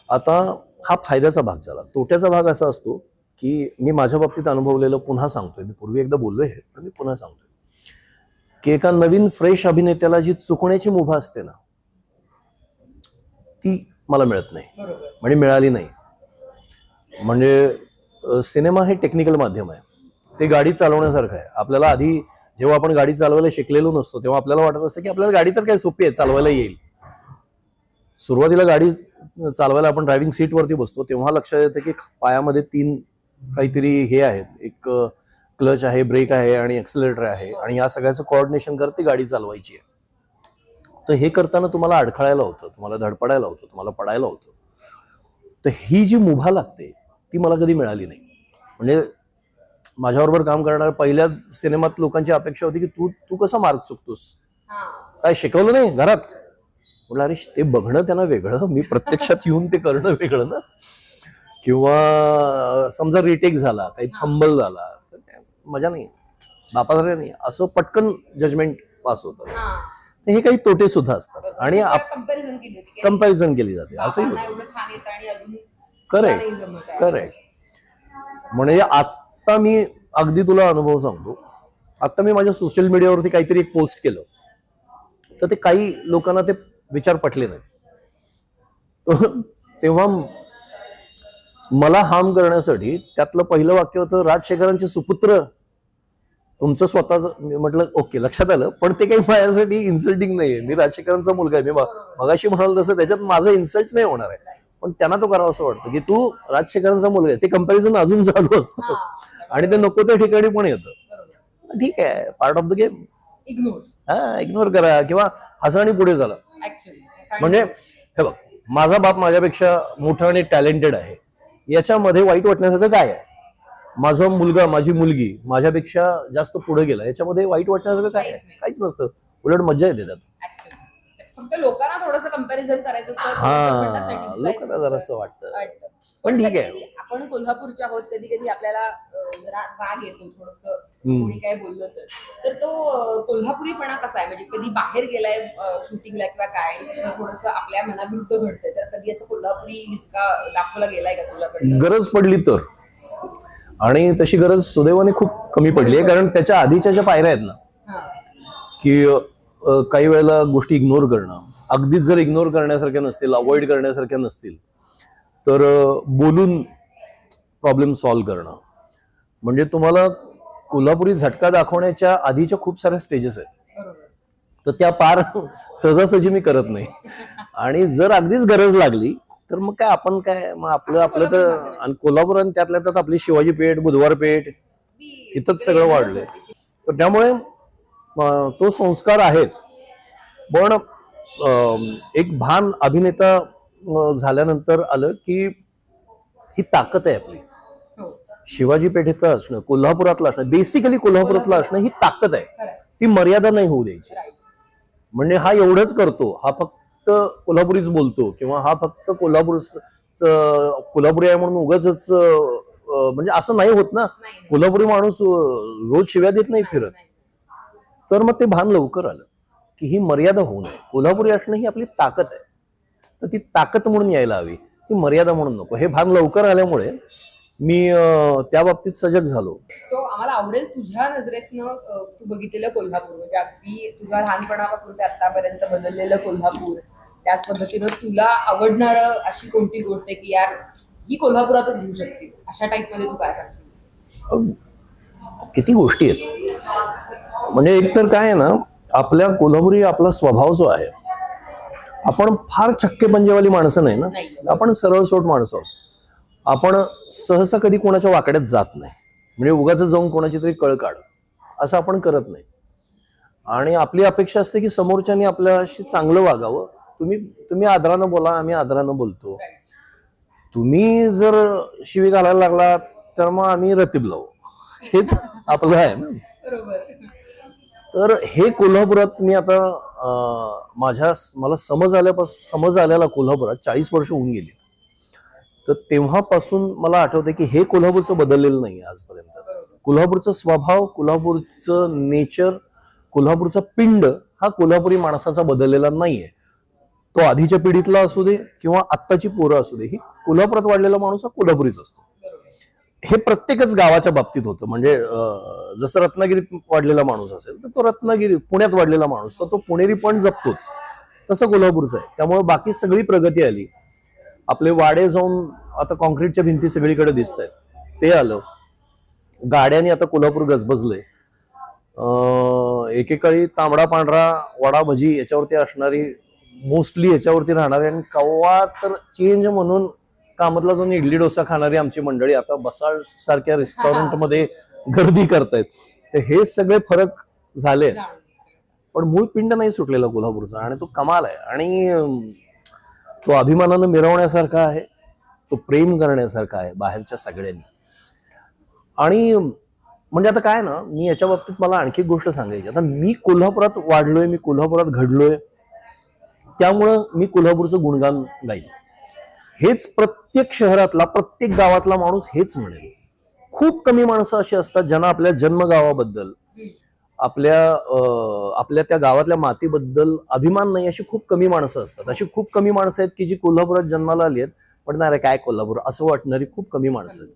आता हा फायद्याचा भाग झाला. तोट्याचा भाग असा असतो की मी माझ्या बाबतीत अनुभवलेलं पुन्हा सांगतोय, मी पूर्वी एकदा बोललोय हे, पण मी पुन्हा सांगतोय की एका नवीन फ्रेश अभिनेत्याला जी चुकण्याची मुभा असते ना, ती मला मिळत नाही, म्हणजे मिळाली नाही. म्हणजे सिनेमा हे टेक्निकल माध्यम आहे, ते गाडी चालवण्यासारखं आहे. आपल्याला आधी जेव्हा आपण गाडी चालवायला शिकलेलो नसतो तेव्हा आपल्याला वाटत असतं की आपल्याला गाडी तर काय सोपी आहे, चालवायला येईल. सुरुवातीला गाडी चालवायला आपण ड्रायव्हिंग सीटवरती बसतो तेव्हा लक्षात येतं की पायामध्ये 3 काहीतरी हे आहेत, एक क्लच आहे, ब्रेक आहे आणि एक्सिलरेटर आहे, आणि या सगळ्याचं कोऑर्डिनेशन करत ती गाडी चालवायची आहे. तर हे करताना तुम्हाला अडखळायला होतं, तुम्हाला धडपडायला होतं, तुम्हाला पडायला होतं. तर ही जी मुभा लागते ती मला कधी मिळाली नाही. म्हणजे माझ्याबरोबर काम करणाऱ्या पहिल्या सिनेमात लोकांची अपेक्षा होती की तू कसा मार्ग चुकतोस, काय शिकवलं नाही घरात. म्हटलं अरे ते बघणं त्यांना वेगळं, मी प्रत्यक्षात येऊन ते करणं वेगळं ना. किंवा समजा रिटेक झाला, काही फंबल झाला, तर मजा नाही, बापासारखं नाही, असं पटकन जजमेंट पास होतं. हे काही तोटे सुद्धा असतात आणि कंपॅरिझन केली जाते, असंही होतं. करेक्ट. म्हणजे आता मी अगदी तुला अनुभव सांगतो, आता मी माझ्या सोशल मीडियावरती काहीतरी एक पोस्ट केलं, तर ते काही लोकांना ते विचार पटले नाहीत. तेव्हा मला हार्म करण्यासाठी त्यातलं पहिलं वाक्य होतं, राजशेखरांचे सुपुत्र तुमचं स्वतःच. म्हटलं ओके, लक्षात आलं, पण ते काही माझ्यासाठी इन्सल्टिंग नाहीये. मी राजशेखरांचा मुलगा आहे, मी मगाशी म्हणाल तसं त्याच्यात माझं इन्सल्ट नाही होणार आहे, पण त्यांना तो करावं असं वाटतं की तू राजशेखरांचा मुलगा आहे. ते कंपॅरिझन अजून चालू असतं आणि ते नको त्या ठिकाणी पण येतं. ठीक आहे, part of the game. Ignore करा किंवा हसा आणि पुढे झाला. म्हणजे हे बघ, माझा बाप माझ्यापेक्षा मोठा आणि टॅलेंटेड आहे, याच्यामध्ये वाईट वाटण्यासारखं काय आहे? माझा मुलगा, माझी मुलगी माझ्यापेक्षा जास्त पुढे गेला, याच्यामध्ये वाईट वाटण्यासारखं काय आहे? काहीच नसतं, उलट मज्जा येते त्यात. फक्त लोकांना थोडंसं कंपॅरिझन करायचं असतं. हा, लोकांना जरासं वाटतं, पण ठीक आहे. आपण कोल्हापूरच्या आहोत, कधी कधी आपल्याला राग येतो थोडंसं कोणी काय बोललं तर तो कोल्हापुरीपणा कसा आहे? म्हणजे कधी बाहेर गेलाय शूटिंगला किंवा काय, थोडंसं आपल्या मनाविरुद्ध घडतंय, तर कधी असं कोल्हापुरी हिसका दाखवला गेलाय का तुला? गरज पडली तर, आणि तशी गरज सुदैवाने खूप कमी पडली आहे, कारण त्याच्या आधीच्या ज्या पायऱ्या आहेत ना, की काही वेळेला गोष्टी इग्नोर करणं, अगदीच जर इग्नोर करण्यासारख्या नसतील, अवॉइड करण्यासारख्या नसतील, तर बोलून प्रॉब्लेम सॉल्व्ह करणं. म्हणजे तुम्हाला कोल्हापुरी झटका दाखवण्याच्या आधीच्या खूप साऱ्या स्टेजेस आहेत, तर त्या पार सहजासहजी मी करत नाही. आणि जर अगदीच गरज लागली तर मग काय आपण काय मग आपलं तर आणि कोल्हापूर आणि त्यातल्या त्यात आपली शिवाजी पेठ, बुधवार पेठ इथंच सगळं वाढलंय. तर त्यामुळे तो संस्कार आहेच. पण एक भान अभिनेता झाल्यानंतर आलं की ही ताकद आहे आपली. शिवाजी पेठेतलं असणं, कोल्हापुरातलं असणं, बेसिकली कोल्हापुरातलं असणं ही ताकद आहे. ती मर्यादा नाही होऊ द्यायची. म्हणजे हा एवढंच करतो, हा फक्त कोल्हापुरीच बोलतो किंवा हा फक्त कोल्हापुरी आहे म्हणून उगाच म्हणजे असं नाही होत ना. कोल्हापुरी माणूस रोज शिव्या देत नाही फिरत. तर मग ते भान लवकर आलं की ही मर्यादा होऊ नये. कोल्हापुरी असणं ही आपली ताकद आहे. तर ती ताकद म्हणून यायला हवी, ती मर्यादा म्हणून नको. हे भान लवकर आल्यामुळे मी त्या बाबतीत सजग झालो. सो आम्हाला आवडेल तुझ्या नजरेतनं तू बघितलेलं कोल्हापूर, म्हणजे अगदी तुझ्या लहानपणापासून ते आतापर्यंत बदललेलं कोल्हापूर, त्याच पद्धतीनं तुला आवडणारं अशी कोणती गोष्ट आहे की यार ही कोल्हापुरातच होऊ शकते, अशा टाईप मध्ये तू काय सांगते? किती गोष्टी आहेत. म्हणजे एक तर काय आहे ना, आपल्या कोल्हापुरी आपला स्वभाव जो आहे, आपण फार चक्के पंजेवाली माणसं नाही ना. आपण सरळसोट माणसं आहोत. आपण सहसा कधी कोणाच्या वाकड्यात जात नाही. म्हणजे उगाच जाऊन कोणाची तरी कळ काढ असं आपण करत नाही. आणि आपली अपेक्षा असते की समोरच्यानी आपल्याशी चांगलं वागावं. तुम्ही आदरानं बोला, आम्ही आदरानं बोलतो. तुम्ही जर शिवी घालायला लागला तर मग आम्ही रतीब लावू. हेच आपलं आहे ना. तर हे कोल्हापुरात मी आता मला समज आल्याला कोल्हापुरात 40 वर्ष होऊन गेली. तर तेव्हापासून मला आठवतं की हे कोल्हापूरचं बदललेलं नाही आजपर्यंत. कोल्हापूरचा स्वभाव, कोल्हापूरचं नेचर, कोल्हापूरचा पिंड हा कोल्हापुरी माणसाचा बदललेला नाहीये. तो आधीच्या पिढीतला असू दे किंवा आत्ताची पोरं असू दे, ही कोल्हापुरात वाढलेला माणूस हा कोल्हापुरीच असतो. हे प्रत्येकच गावाच्या बाबतीत होतं. म्हणजे जसं रत्नागिरीत वाढलेला माणूस असेल तर तो पुण्यात वाढलेला माणूस तर तो पुणेरी पण जपतोच, तसं कोल्हापूरचं आहे. त्यामुळे बाकी सगळी प्रगती आली. आपले वाडे जाऊन आता कॉन्क्रीटच्या भिंती सगळीकडे दिसत आहेत, ते आलं. गाड्याने आता कोल्हापूर गजबजलंय. एकेकाळी तांबडा पांढरा वडा भजी याच्यावरती असणारी, मोस्टली याच्यावरती राहणारी आणि कव्वा तर चेंज म्हणून कामातला जाऊन इडली डोसा खाणारी आमची मंडळी आता बसाळ सारख्या रेस्टॉरंटमध्ये गर्दी करतायत. तर हे सगळे फरक झाले. पण मूळ पिंड नाही सुटलेला कोल्हापूरचा, आणि तो कमाल आहे. आणि तो अभिमानानं मिरवण्यासारखा आहे, तो प्रेम करण्यासारखा आहे बाहेरच्या सगळ्यांनी. आणि म्हणजे आता काय ना, मी याच्या बाबतीत मला आणखी एक गोष्ट सांगायची. आता मी कोल्हापुरात वाढलोय, मी कोल्हापुरात घडलोय, त्यामुळं मी कोल्हापूरचं गुणगान गाईल. हेच प्रत्येक शहरातला, प्रत्येक गावातला माणूस हेच म्हणेल. खूप कमी माणसं अशी असतात ज्यांना आपल्या जन्मगावाबद्दल, आपल्या त्या गावातल्या मातीबद्दल अभिमान नाही. अशी खूप कमी माणसं असतात. अशी खूप कमी माणसं आहेत की जी कोल्हापुरात जन्माला आली आहेत, पण नाही काय कोल्हापूर असं वाटणारी खूप कमी माणसं आहेत.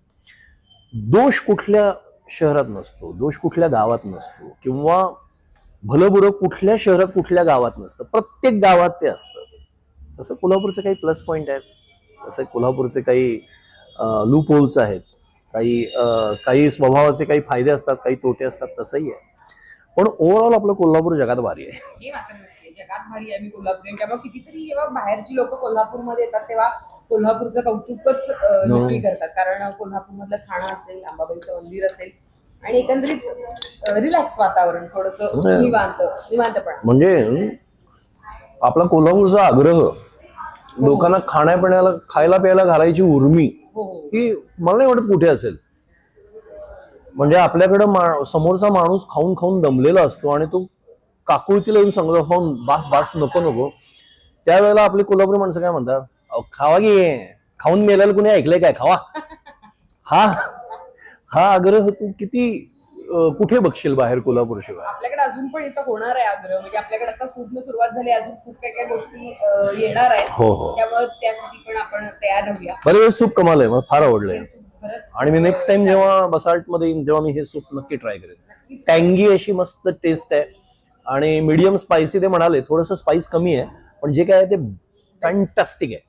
दोष कुठल्या शहरात नसतो, दोष कुठल्या गावात नसतो, किंवा भलंबुरं कुठल्या शहरात कुठल्या गावात नसतं. प्रत्येक गावात ते असतं. तसं कोल्हापूरचे काही प्लस पॉईंट आहेत, तसं कोल्हापूरचे काही लूप होल्स आहेत, काही स्वभावाचे काही फायदे असतात, काही तोटे असतात, तसंही आहे. पण ओव्हरऑल आपलं कोल्हापूर जगात भारी आहे. हे मात्र जगात भारी आहे मी कोल्हापूर. त्यामुळे कितीतरी जेव्हा बाहेरची लोक कोल्हापूरमध्ये येतात तेव्हा कोल्हापूरचं कौतुकच नक्की करतात. कारण कोल्हापूरमधलं खाणं असेल, अंबाबाईचं मंदिर असेल, आणि एकंदरीत रिलॅक्स वातावरण, थोडंसं निवांतपणा. म्हणजे आपला कोल्हापूरचा आग्रह, लोकांना खायला प्यायला घालायची उर्मी, ही मला नाही वाटत कुठे असेल. म्हणजे आपल्याकडं समोरचा माणूस खाऊन खाऊन दमलेला असतो आणि तो काकुळतीला येऊन सांगतो, खाऊन बास नको. त्यावेळेला आपले कोल्हापुरी माणसं काय म्हणतात, खावा की, खाऊन मेल्याला कुणी ऐकलंय काय, खावा. हा आग्रह तू किती कुठे बघशील बाहेर कोल्हापूर शिवाय. आपल्याकडे अजून पण इथं होणार आहे आग्रह. म्हणजे आपल्याकडे आता सूपनं सुरुवात झाली, अजून खूप काही गोष्टी येणार आहेत. हो. त्यामुळे त्यासाठी पण आपण तयार राहूया. बरं, सूप कमाल आहे, मला फार आवडलंय. आणि मी नेक्स्ट टाइम जेव्हा बसाल्ट मध्ये येईन तेव्हा मी हे सूप नक्की ट्राय करेन. टँगी अशी मस्त टेस्ट आहे आणि मीडियम स्पायसी. ते म्हणाले थोडंसं स्पाइस कमी आहे, पण जे काय आहे ते फॅन्टास्टिक आहे.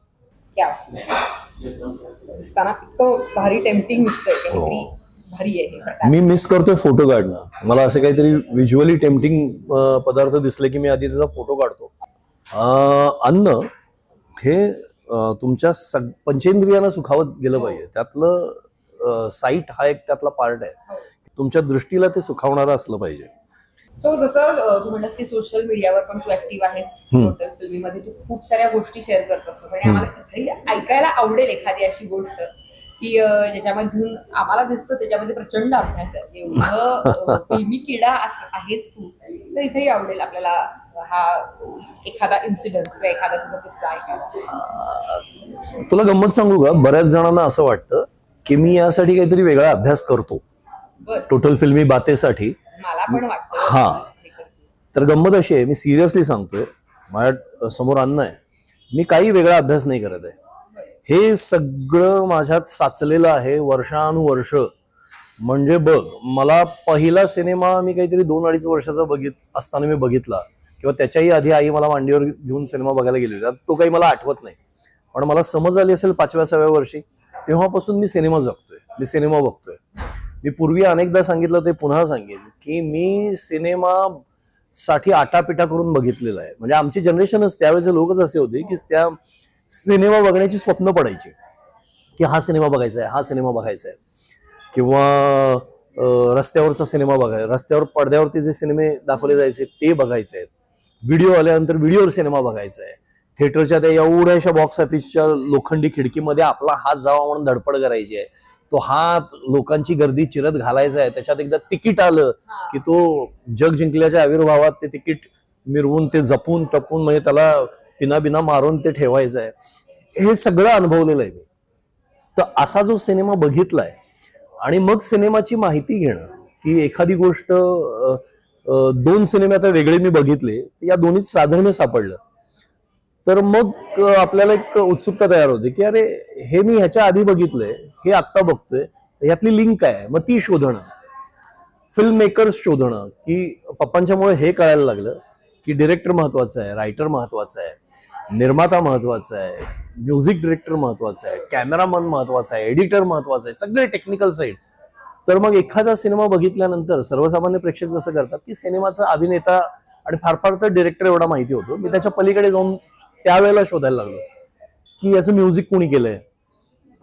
दिसताना इतकं भारी टेम्पटिंग दिसतंय, भारी आहे. मी मिस करतोय फोटो काढणं. मला असे काहीतरी व्हिज्युअली टेम्पटिंग पदार्थ दिसले की मी आधी त्याचा फोटो काढतो. अन्न हे तुमच्या पंचेंद्रियांना सुखावत गेलं पाहिजे. त्यातलं साईट हा एक त्यातला पार्ट आहे. तुमच्या दृष्टीला ते सुखावणारं असलं पाहिजे. सो जसं तू म्हणलास की सोशल मीडियावर पण तू ऍक्टिव्ह आहेस, टोटल फिल्मीमध्ये तू खूप साऱ्या गोष्टी शेअर करत असतोस आणि आम्हाला इथेही ऐकायला आवडेल एखादी अशी गोष्ट की ज्याच्यामधून आम्हाला दिसतं त्याच्यामध्ये प्रचंड अभ्यास आहे. एवढं फिल्मी किडा आहेस तू, तर इथेही आवडेल आपल्याला हा एखादा इन्सिडेंट किंवा एखादा तुझा किस्सा ऐकायला. तुला गंमत सांगू का, बऱ्याच जणांना असं वाटतं की मी यासाठी काहीतरी वेगळा अभ्यास करतो टोटल फिल्मी बातेसाठी. मला पण वाटतं. हा, तर गंमत अशी आहे, मी सिरियसली सांगतोय, माझ्या समोर अन्न आहे, मी काही वेगळा अभ्यास नाही करत आहे. हे सगळं माझ्यात साचलेलं आहे वर्षानुवर्ष. म्हणजे बघ, मला पहिला सिनेमा मी काहीतरी 2-2.5 वर्षाचा असताना मी बघितला, किंवा त्याच्याही आधी आई मला मांडीवर घेऊन सिनेमा बघायला गेली. तो काही मला आठवत नाही, पण मला समज आली असेल 5व्या-6व्या वर्षी, तेव्हापासून मी सिनेमा जगतोय, मी सिनेमा बघतोय. मी पूर्वी अनेकदा सांगितलं, ते पुन्हा सांगेन की मी सिनेमा साठी आटापिटा करून बघितलेला आहे. म्हणजे आमची जनरेशनच, त्यावेळेचे लोकच असे होते की त्या सिनेमा बघण्याची स्वप्न पडायची की हा सिनेमा बघायचा आहे, हा सिनेमा बघायचा आहे, किंवा रस्त्यावरचा सिनेमा बघायचा, रस्त्यावर पडद्यावरती जे सिनेमे दाखवले जायचे ते बघायचे आहेत, व्हिडिओ आल्यानंतर व्हिडिओवर सिनेमा बघायचा आहे, थिएटरच्या त्या एवढ्याशा बॉक्स ऑफिसच्या लोखंडी खिडकीमध्ये आपला हात जावा म्हणून धडपड करायची आहे. तो हात लोकांची गर्दी चिरत घालायचा आहे. त्याच्यात एकदा तिकीट आलं की तो जग जिंकल्याच्या आविर्भावात ते तिकीट मिरवून ते जपून टपून, म्हणजे त्याला पिना मारून ते ठेवायचं आहे. हे सगळं अनुभवलेलं आहे मी. तर असा जो सिनेमा बघितलाय, आणि मग सिनेमाची माहिती घेणं की एखादी गोष्ट 2 सिनेमे आता वेगळे मी बघितले, या दोन्हीत साधर्म्य सापडलं, तर मग आपल्याला एक उत्सुकता तयार होते की अरे हे मी ह्याच्या आधी बघितलंय, हे आत्ता बघतोय, यातली लिंक काय आहे, मग ती शोधणं, फिल्म मेकर्स शोधणं, की पप्पांच्यामुळे हे कळायला लागलं की डिरेक्टर महत्वाचा आहे, रायटर महत्वाचा आहे, निर्माता महत्वाचा आहे, म्युझिक डिरेक्टर महत्वाचा आहे, कॅमेरामन महत्वाचा आहे, एडिटर महत्वाचा आहे, सगळे टेक्निकल साईड. तर मग एखादा सिनेमा बघितल्यानंतर सर्वसामान्य प्रेक्षक जसं करतात की सिनेमाचा अभिनेता आणि फार फार तर डिरेक्टर एवढा माहिती होतो, मी त्याच्या पलीकडे जाऊन त्यावेळेला शोधायला लागलो की याचं म्युझिक कोणी केलंय,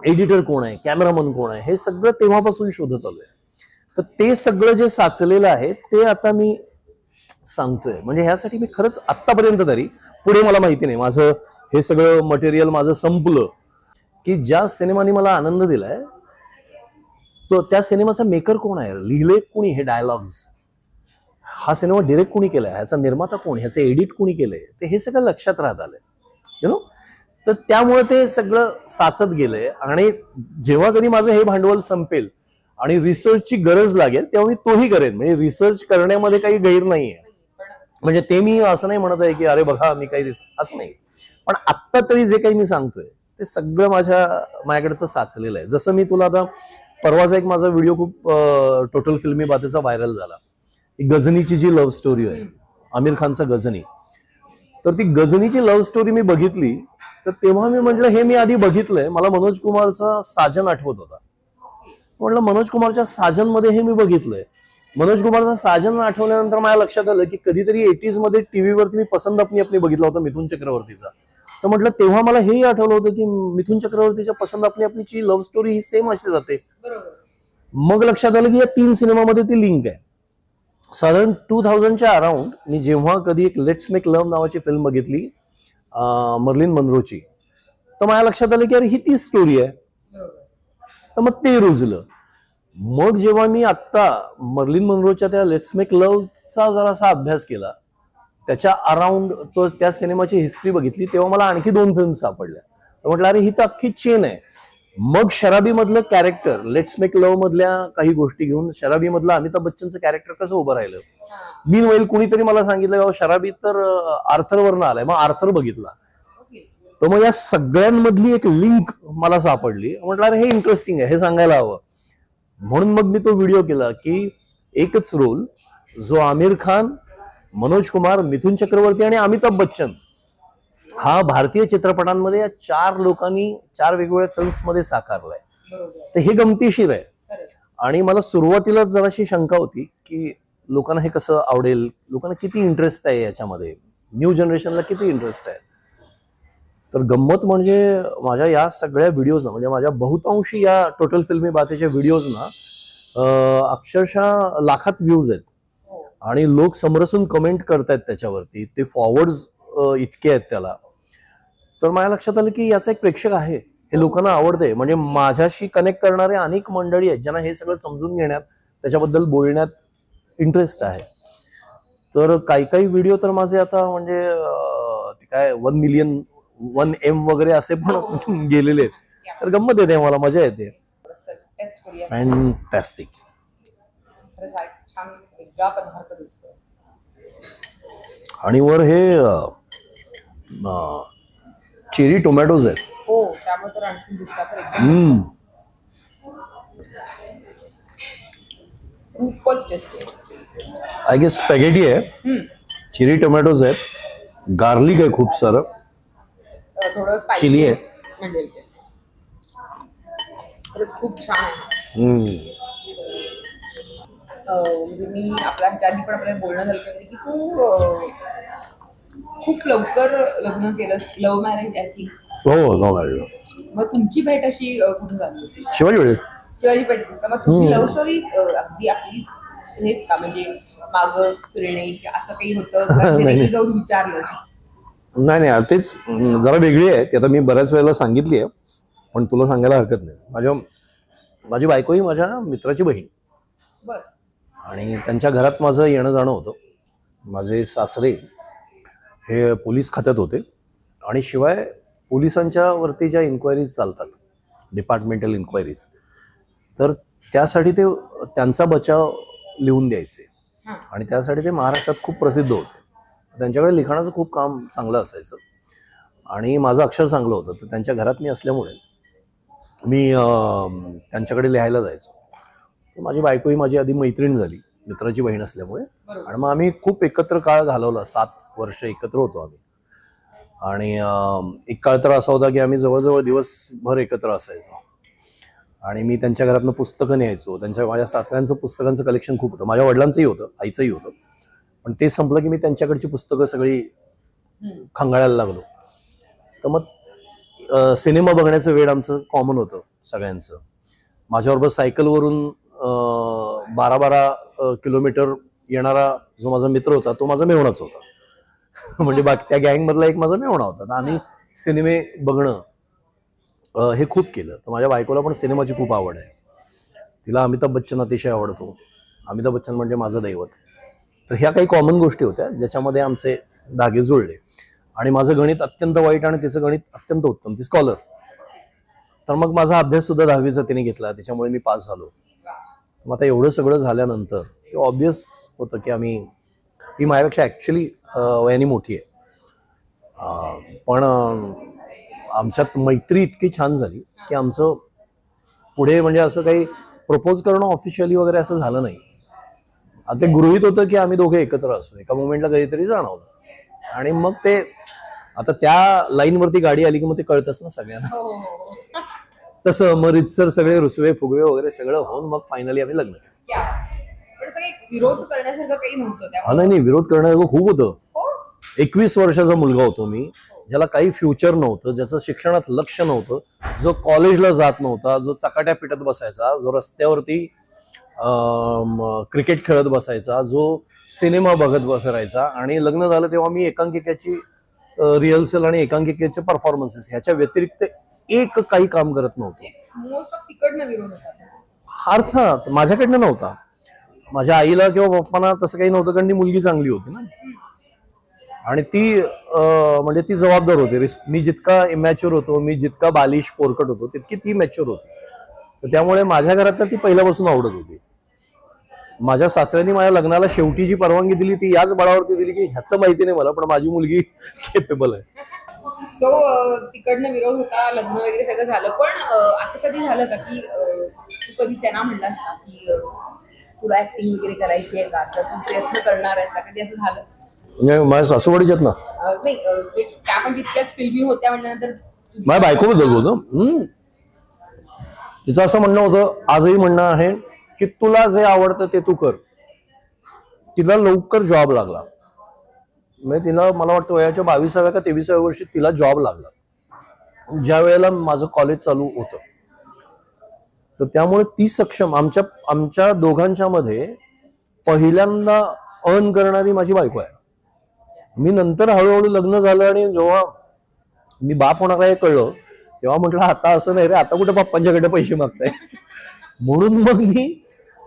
एडिटर कोण आहे, कॅमेरामन कोण आहे, हे सगळं तेव्हापासून शोधत आलोय. तर ते सगळं जे साचलेलं आहे ते आता मी सांगतोय. म्हणजे ह्यासाठी मी खरंच आत्तापर्यंत तरी, पुढे मला माहिती नाही, माझं हे सगळं मटेरियल माझं संपलं की ज्या सिनेमाने मला आनंद दिलाय तो त्या सिनेमाचा मेकर कोण आहे, लिहिले कोणी हे डायलॉग्स, हा सिनेमा डिरेक्ट कोणी केलाय, ह्याचा निर्माता कोण, ह्याचं एडिट कोणी केलंय, ते हे सगळं लक्षात राहत आलंय, यु नो. तर त्यामुळे ते सगळं साचत गेलंय. आणि जेव्हा कधी माझं हे भांडवल संपेल आणि रिसर्चची गरज लागेल तेव्हा मी तोही करेन. म्हणजे रिसर्च करण्यामध्ये काही गैर नाहीये, म्हणजे ते मी असं नाही म्हणत आहे की अरे बघा मी काही असं नाही, पण आत्ता तरी जे काही मी सांगतोय ते सगळं माझ्याकडचं साचलेलं आहे. जसं मी तुला आता परवाचा एक माझा व्हिडिओ खूप टोटल फिल्मी बातेचा व्हायरल झाला, गझनीची जी लव्ह स्टोरी आहे, आमिर खानचा गझनी. तर ती गझनीची लव्ह स्टोरी मी बघितली, तर तेव्हा मी म्हटलं हे मी आधी बघितलंय, मला मनोज कुमारचा साजन आठवत होता, म्हटलं मनोज कुमारच्या साजन मध्ये हे मी बघितलंय. मनोज कुमारचा साजन आठवल्यानंतर माझ्या लक्षात आलं की कधीतरी 80s मध्ये टीव्हीवरती मी पसंद अपनी अपनी बघितला होता मिथुन चक्रवर्तीचा. तर म्हटलं तेव्हा मला हेही आठवलं होतं की मिथुन चक्रवर्तीच्या पसंद अपनी अपनीची लव्ह स्टोरी ही सेम अशी जाते. मग लक्षात आलं की या 3 सिनेमामध्ये ती लिंक आहे. साधारण 2000च्या अराउंड मी जेव्हा कधी एक लेट्स मेक लव्ह नावाची फिल्म बघितली मर्लिन मनरोची, तर माझ्या लक्षात आलं की अरे ही तीच स्टोरी आहे. तर मग ते रुजलं. मग जेव्हा मी आत्ता मर्लिन मनरोच्या त्या लेट्स मेक लव्हचा जरासा अभ्यास केला, त्याच्या अराउंड तो त्या सिनेमाची हिस्ट्री बघितली, तेव्हा मला आणखी 2 फिल्म सापडल्या. म्हटलं अरे ही तर अख्खी चेन आहे. मग शराबी मधलं कॅरेक्टर, लेट्स मेक लव्ह मधल्या काही गोष्टी घेऊन शराबी मधलं अमिताभ बच्चनचं कॅरेक्टर कसं उभं राहिलं. मीनवाईल कुणीतरी मला सांगितलं शराबी तर आर्थरवरनं आलाय, मग आर्थर बघितला. तर मग या सगळ्यांमधली एक लिंक मला सापडली. म्हटलं अरे हे इंटरेस्टिंग आहे, हे सांगायला हवं. म्हणून मग मी तो व्हिडिओ केला की एकच रोल जो आमिर खान, मनोज कुमार, मिथुन चक्रवर्ती आणि अमिताभ बच्चन हा भारतीय चित्रपटांमध्ये या 4 लोकांनी 4 वेगवेगळ्या फिल्म्स मध्ये साकारलाय. तर हे गमतीशीर आहे. आणि मला सुरुवातीला जराशी शंका होती की लोकांना हे कसं आवडेल, लोकांना किती इंटरेस्ट आहे याच्यामध्ये, न्यू जनरेशनला किती इंटरेस्ट आहे. तर गंमत म्हणजे माझ्या या सगळ्या व्हिडिओजना, म्हणजे माझ्या बहुतांशी या टोटल फिल्मी बातेच्या व्हिडिओजना अक्षरशः लाखात व्ह्यूज आहेत आणि लोक समरसून कमेंट करतायत त्याच्यावरती, ते फॉरवर्ड्स इतके आहेत त्याला. तर माझ्या लक्षात आलं की याचा एक प्रेक्षक आहे, हे लोकांना आवडते. म्हणजे माझ्याशी कनेक्ट करणारे अनेक मंडळी आहेत ज्यांना हे सगळं समजून घेण्यात, त्याच्याबद्दल बोलण्यात इंटरेस्ट आहे. तर काही काही व्हिडिओ तर माझे आता म्हणजे ते काय 1 मिलियन 1 M वगैरे असे पण गेलेले आहेत. तर गंमत येते, मला मजा येते. टेस्ट करूया. फॅन्टॅस्टिक. छान वेगळा पदार्थ दिसतोय. आणि वर हे चेरी टोमॅटोज आहेत. हो, त्यामुळे तर आणखी दिसतात तर एकदम खूपच टेस्टी. आय गेस स्पॅगेटी आहे, चेरी टोमॅटोज आहेत, गार्लिक आहे खूप सारं, थोडं स्पायसी चिली आहे. म्हणजे खरंच खूप छान आहे. म्हणजे मी आपल्या ह्याच्याआधी पण आपल्याला बोलणं झालं की तू खूप लवकर लग्न केलंस, लव्ह मॅरेज आय थिंक. हो, नो मॅरेज. मग तुमची भेट अशी कुठे झाली होती? शिवाजी पेठ. शिवाजी पेठेतच का? मग तुमची लव्ह स्टोरी अगदी आपली हेच का, म्हणजे मागं फिरणे असं काही होतं नाही. जाऊन विचारलं? नाही, तेच जरा वेगळी आहे ती. आता मी बऱ्याच वेळेला सांगितली आहे, पण तुला सांगायला हरकत नाही. माझी बायको ही माझ्या मित्राची बहीण. बर. आणि त्यांच्या घरात माझं येणं जाणं होतं. माझे सासरे हे पोलीस खात्यात होते आणि शिवाय पोलिसांच्या वरती ज्या इन्क्वायरीज चालतात, डिपार्टमेंटल इन्क्वायरीज, तर त्यासाठी ते त्यांचा बचाव लिहून द्यायचे आणि त्यासाठी ते महाराष्ट्रात खूप प्रसिद्ध होते. त्यांच्याकडे लिखाणाचं खूप काम चांगलं असायचं आणि माझं अक्षर चांगलं होतं. तर त्यांच्या घरात मी असल्यामुळे मी त्यांच्याकडे लिहायला जायचो. माझी बायको ही माझी आधी मैत्रीण झाली, मित्राची बहीण असल्यामुळे. आणि मग आम्ही खूप एकत्र काळ घालवला, 7 वर्ष एकत्र होतो आम्ही. आणि एक काळ तर असा होता की आम्ही जवळजवळ दिवसभर एकत्र असायचो. आणि मी त्यांच्या घरातनं पुस्तकं न्यायचो. माझ्या सासऱ्यांचं पुस्तकांचं कलेक्शन खूप होतं, माझ्या वडिलांचंही होतं, आईचंही होतं. पण ते संपलं की मी त्यांच्याकडची पुस्तकं सगळी खंगाळायला लागलो. तर मग सिनेमा बघण्याचं वेळ आमचं कॉमन होतं सगळ्यांचं. माझ्याबरोबर सायकलवरून 12 किलोमीटर येणारा जो माझा मित्र होता तो माझा मेहुणाच होता. म्हणजे बाकी त्या गँगमधला एक माझा मेहुणा होता. तर आम्ही सिनेमे बघणं हे खूप केलं. तर माझ्या बायकोला पण सिनेमाची खूप आवड आहे. तिला अमिताभ बच्चन अतिशय आवडतो. अमिताभ बच्चन म्हणजे माझं दैवत. तर ह्या काही कॉमन गोष्टी होत्या ज्याच्यामध्ये आमचे धागे जुळले. आणि माझं गणित अत्यंत वाईट आणि तिचं गणित अत्यंत उत्तम, ती स्कॉलर. तर मग माझा अभ्यास सुद्धा 10वीचा तिने घेतला, त्याच्यामुळे मी पास झालो. मग आता एवढं सगळं झाल्यानंतर ते ऑब्वियस होतं की ती माझ्यापेक्षा ॲक्च्युली वयाने मोठी आहे. पण आमच्यात मैत्री इतकी छान झाली की आमचं पुढे म्हणजे असं काही प्रपोज करणं ऑफिशियली वगैरे असं झालं नाही. आता ते गृहीत होतं की आम्ही दोघे एकत्र असू, एका मोमेंटला कधीतरी जाणवलं. आणि मग ते आता त्या लाईनवरती गाडी आली की मग ते कळतच ना सगळ्यांना. तसं मग रितसर सगळे रुसवे फुगवे वगैरे सगळं होऊन मग फायनली आम्ही लग्न केलं. विरोध करण्यासारखं काही नव्हतं? नाही, विरोध करण्यासारखं खूप होतं. 21 वर्षाचा मुलगा होतो मी, ज्याला काही फ्युचर नव्हतं, ज्याचं शिक्षणात लक्ष नव्हतं, जो कॉलेजला जात नव्हता, जो चकाट्या पिटत बसायचा, जो रस्त्यावरती क्रिकेट खेळत बसायचा, जो सिनेमा बघत फिरायचा. आणि लग्न झालं तेव्हा मी एकांकिकेची रिहर्सल आणि एकांकिकेचे परफॉर्मन्सेस ह्याच्या व्यतिरिक्त एक काही काम करत नव्हतं. अर्थात माझ्याकडनं नव्हता. माझ्या आईला किंवा पप्पांना तसं काही नव्हतं, कारण ती मुलगी चांगली होती ना. आणि ती म्हणजे ती जबाबदार होती. मी जितका इमॅच्युअर होतो, मी जितका बालिश पोरकट होतो, तितकी ती मॅच्युअर होती. तर त्यामुळे माझ्या घरात तर ती पहिल्यापासून आवडत होती. माझ्या सासऱ्यांनी माझ्या लग्नाला शेवटी जी परवानगी दिली ती याच बळावरती दिली की ह्याचं माहिती नाही मला, पण माझी मुलगी केपेबल आहे. सो तिकडनं विरोध होता, लग्न वगैरे सगळं झालं. पण असं कधी झालं का की तू कधी त्यांना म्हणलास का की तुला ऍक्टिंग वगैरे करायची आहे का, तर तू प्रयत्न करणार आहेस का? कधी असं झालं? म्हणजे माझ्या सासूवाडीच्यात ना नाही, त्या पण तितक्याच फिल्मी होत्या म्हटल्यानंतर माझ्या बायकोबद्दल बोलतो. तिचं असं म्हणणं होतं, आजही म्हणणं आहे की तुला जे आवडतं ते तू कर. तिला लवकर जॉब लागला. म्हणजे तिला मला वाटतं वयाच्या 22व्या का 23व्या वर्षी तिला जॉब लागला. ज्या वेळेला माझं कॉलेज चालू होतं, तर त्यामुळे ती सक्षम आमच्या दोघांच्या मध्ये पहिल्यांदा अर्न करणारी माझी बायको आहे. मी नंतर हळूहळू लग्न झालं आणि जेव्हा मी बाप होणार आहे कळलं, तेव्हा म्हटलं आता असं नाही रे, आता कुठे पप्पांच्याकडे पैसे मागताय. म्हणून मग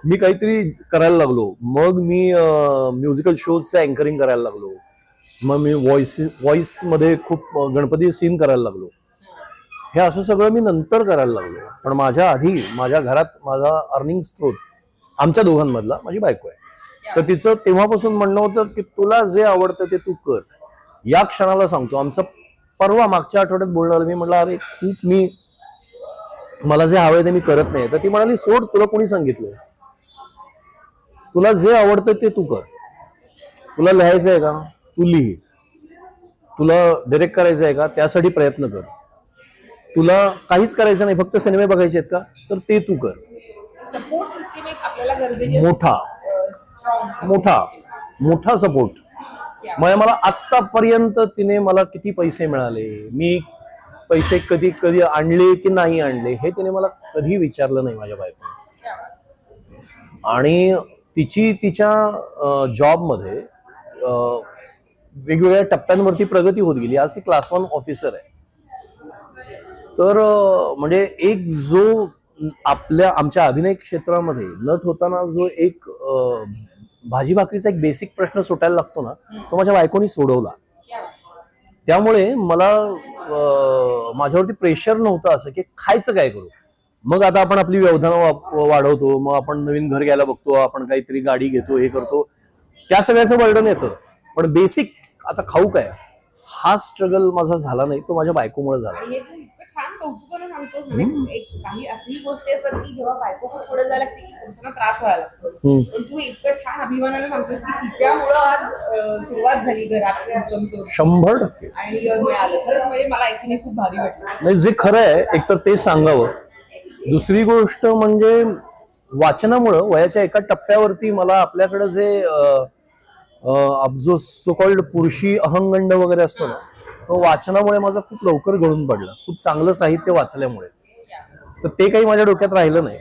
मी काहीतरी करायला लागलो. मग मी म्युझिकल शोजचं अँकरिंग करायला लागलो. मग मी व्हॉइस मध्ये खूप गणपती सीन करायला लागलो. हे असं सगळं मी नंतर करायला लागलो. पण माझ्या आधी माझ्या घरात माझा अर्निंग स्त्रोत आमच्या दोघांमधला माझी बायको आहे. तर तिचं तेव्हापासून म्हणणं होतं की तुला जे आवडतं ते तू कर. या क्षणाला सांगतो, आमचं परवा मागच्या आठवड्यात बोलणं आलं. मी म्हटलं अरे मला जे हवंय ते मी करत नाही. तर ती म्हणाली सोड, तुला कोणी सांगितलंय, तुला जे आवडतं ते तू कर. तुला लिहायचं आहे का, तू लिही. तुला डायरेक्ट करायचं आहे का, त्यासाठी प्रयत्न कर. तुला काहीच करायचं नाही, फक्त सिनेमे बघायचे आहेत का, तर ते तू कर. सपोर्ट सिस्टम एक आपल्याला गरजेची मोठा सपोर्ट. म्हणजे मला आतापर्यंत तिने मला किती पैसे मिळाले, मी पैसे कधी आणले की नाही आणले, हे तिने मला कधी विचारलं नाही माझ्या बायकोने. आणि तिच्या जॉबमध्ये वेगवेगळ्या टप्प्यांवरती प्रगती होत गेली. आज ती क्लास 1 ऑफिसर आहे. तर म्हणजे एक जो आमच्या अभिनय क्षेत्रामध्ये नट होताना जो एक भाजी भाकरीचा एक बेसिक प्रश्न सुटायला लागतो ना, तो माझ्या बायकोनी सोडवला. त्यामुळे मला माझ्यावरती प्रेशर नव्हतं असं की खायचं काय करू. मग आता आपण आपली व्यवधानं वाढवतो, मग आपण नवीन घर घ्यायला बघतो, आपण काहीतरी गाडी घेतो, हे करतो, त्या सगळ्याचं बर्डन येतं. पण बेसिक आता खाऊ काय, हा स्ट्रगल माझा झाला नाही, तो माझ्या बायकोमुळे झाला. हे तू इतकं छान कौतुकाने सांगतोस ना. काही अशीही गोष्टी असतात की जेव्हा बायको खूप पुढे जायला लागते की पुरुषांना त्रास व्हायला लागतो. पण तू इतकं छान अभिमानाने सांगतोस की तिच्यामुळं आज सुरुवात झाली घरात इन्कम सोर्स. 100% आणि मिळालं. तर म्हणजे मला ऐकून खूप भारी वाटलं. नाही, जे खरं आहे एकतर ते सांगावं. दुसरी गोष्ट म्हणजे वाचनामुळं वयाच्या एका टप्प्यावरती मला आपल्याकडे जे जो सो कॉल्ड पुरुषी अहंगंड वगैरे असतो ना, तो वाचनामुळे माझा खूप लवकर गळून पडला. खूप चांगलं साहित्य वाचल्यामुळे. तर ते काही माझ्या डोक्यात राहिलं नाही.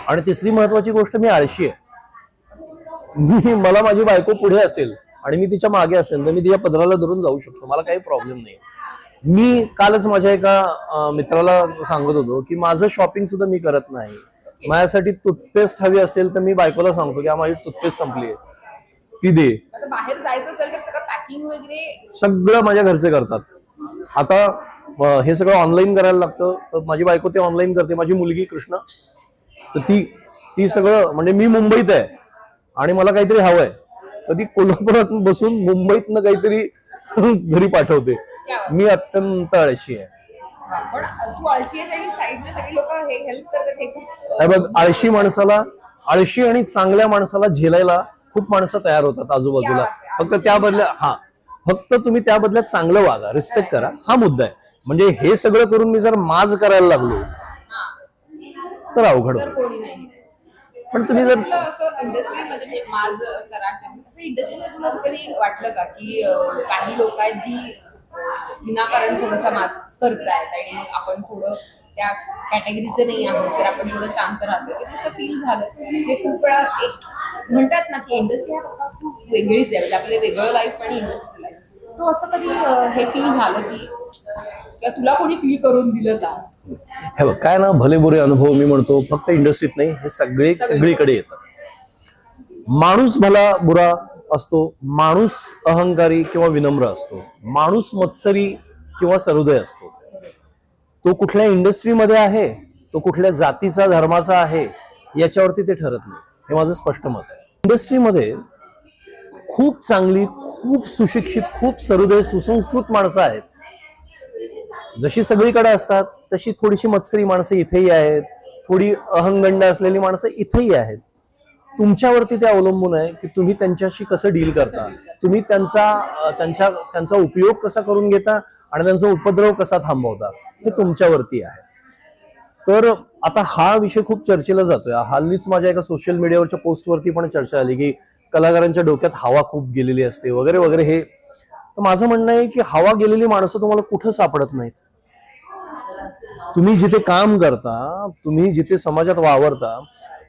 आणि तिसरी महत्वाची गोष्ट, मी आळशी आहे. मला माझी बायको पुढे असेल आणि मी तिच्या मागे असेल तर मी तिच्या पदराला धरून जाऊ शकतो, मला काही प्रॉब्लेम नाही. मी कालच माझ्या एका मित्राला सांगत होतो की माझं शॉपिंग सुद्धा मी करत नाही. माझ्यासाठी टूथपेस्ट हवी असेल तर मी बायकोला सांगतो की माझी टूथपेस्ट संपली आहे, ती दे. बाहेर जायचं असेल तर सगळं पॅकिंग वगैरे सगळं माझ्या घरचे करतात. आता हे सगळं ऑनलाईन करायला लागतं, तर माझी बायको ते ऑनलाईन करते. माझी मुलगी कृष्णा, तर ती सगळं, म्हणजे मी मुंबईत आहे आणि मला काहीतरी हवंय तर ती कोल्हापुरात बसून मुंबईतनं काहीतरी घरी पाठवते. मी अत्यंत आळशी आहे. पण तू आळशी आहेस आणि साईडने सगळी लोक हे हेल्प करतात. हे खूप बघ, आळशी आणि चांगल्या माणसाला झेलायला खूप माणसं तयार होतात आजूबाजूला. फक्त तुम्ही त्या बदल्यात चांगलं वागा, रिस्पेक्ट करा, हा मुद्दा आहे. म्हणजे हे सगळं करून मी जर माज करायला लागलो तर अवघड होईल. पण तुम्ही जर असं इंडस्ट्रीमध्ये माज करा, असं इंडस्ट्रीमध्ये तुला असं कधी वाटलं का की काही लोक आहेत जी विनाकारण थोडासा माज करतायत आणि मग आपण थोडं त्या कॅटेगरीचं नाही आहोत तर आपण थोडं शांत राहतो, तसं फील झालं? हे खूप वेळा एक म्हणतात ना की इंडस्ट्री हा खूप वेगळीच आहे, म्हणजे आपलं वेगळं लाईफ आणि इंडस्ट्रीचं लाईफ. तो असं कधी हे फील झालं की तुला कोणी फील करून दिलं का? हे बघ, काय ना, भले बुरे अनुभव मी म्हणतो फक्त इंडस्ट्रीत नाही, हे सगळीकडे येतात. माणूस भला बुरा असतो, माणूस अहंकारी किंवा विनम्र असतो, माणूस मत्सरी किंवा सहृदय असतो. तो कुठल्या इंडस्ट्रीमध्ये आहे, तो कुठल्या जातीचा धर्माचा आहे, याच्यावरती ते ठरत नाही. हे माझं स्पष्ट मत आहे. इंडस्ट्रीमध्ये खूप चांगली, खूप सुशिक्षित, खूप सहृदय, सुसंस्कृत माणसं आहेत. जशी सगळीकडे असतात तशी थोडीशी मत्सरी माणसं इथेही आहेत, थोडी अहंगंड असलेली माणसं इथेही आहेत. तुमच्यावरती ते अवलंबून आहे की तुम्ही त्यांच्याशी कसं डील करता, तुम्ही त्यांचा उपयोग कसा करून घेता आणि त्यांचा उपद्रव कसा थांबवता, हे तुमच्यावरती आहे. तर आता हा विषय खूप चर्चेला जातोय. हल्लीच माझ्या एका सोशल मीडियावरच्या पोस्टवरती पण चर्चा आली की कलाकारांच्या डोक्यात हवा खूप गेलेली असते वगैरे वगैरे. हे तर माझं म्हणणं आहे की हवा गेलेली माणसं तुम्हाला कुठं सापडत नाहीत. तुम्ही जिथे काम करता, तुम्ही जिथे समाजात वावरता,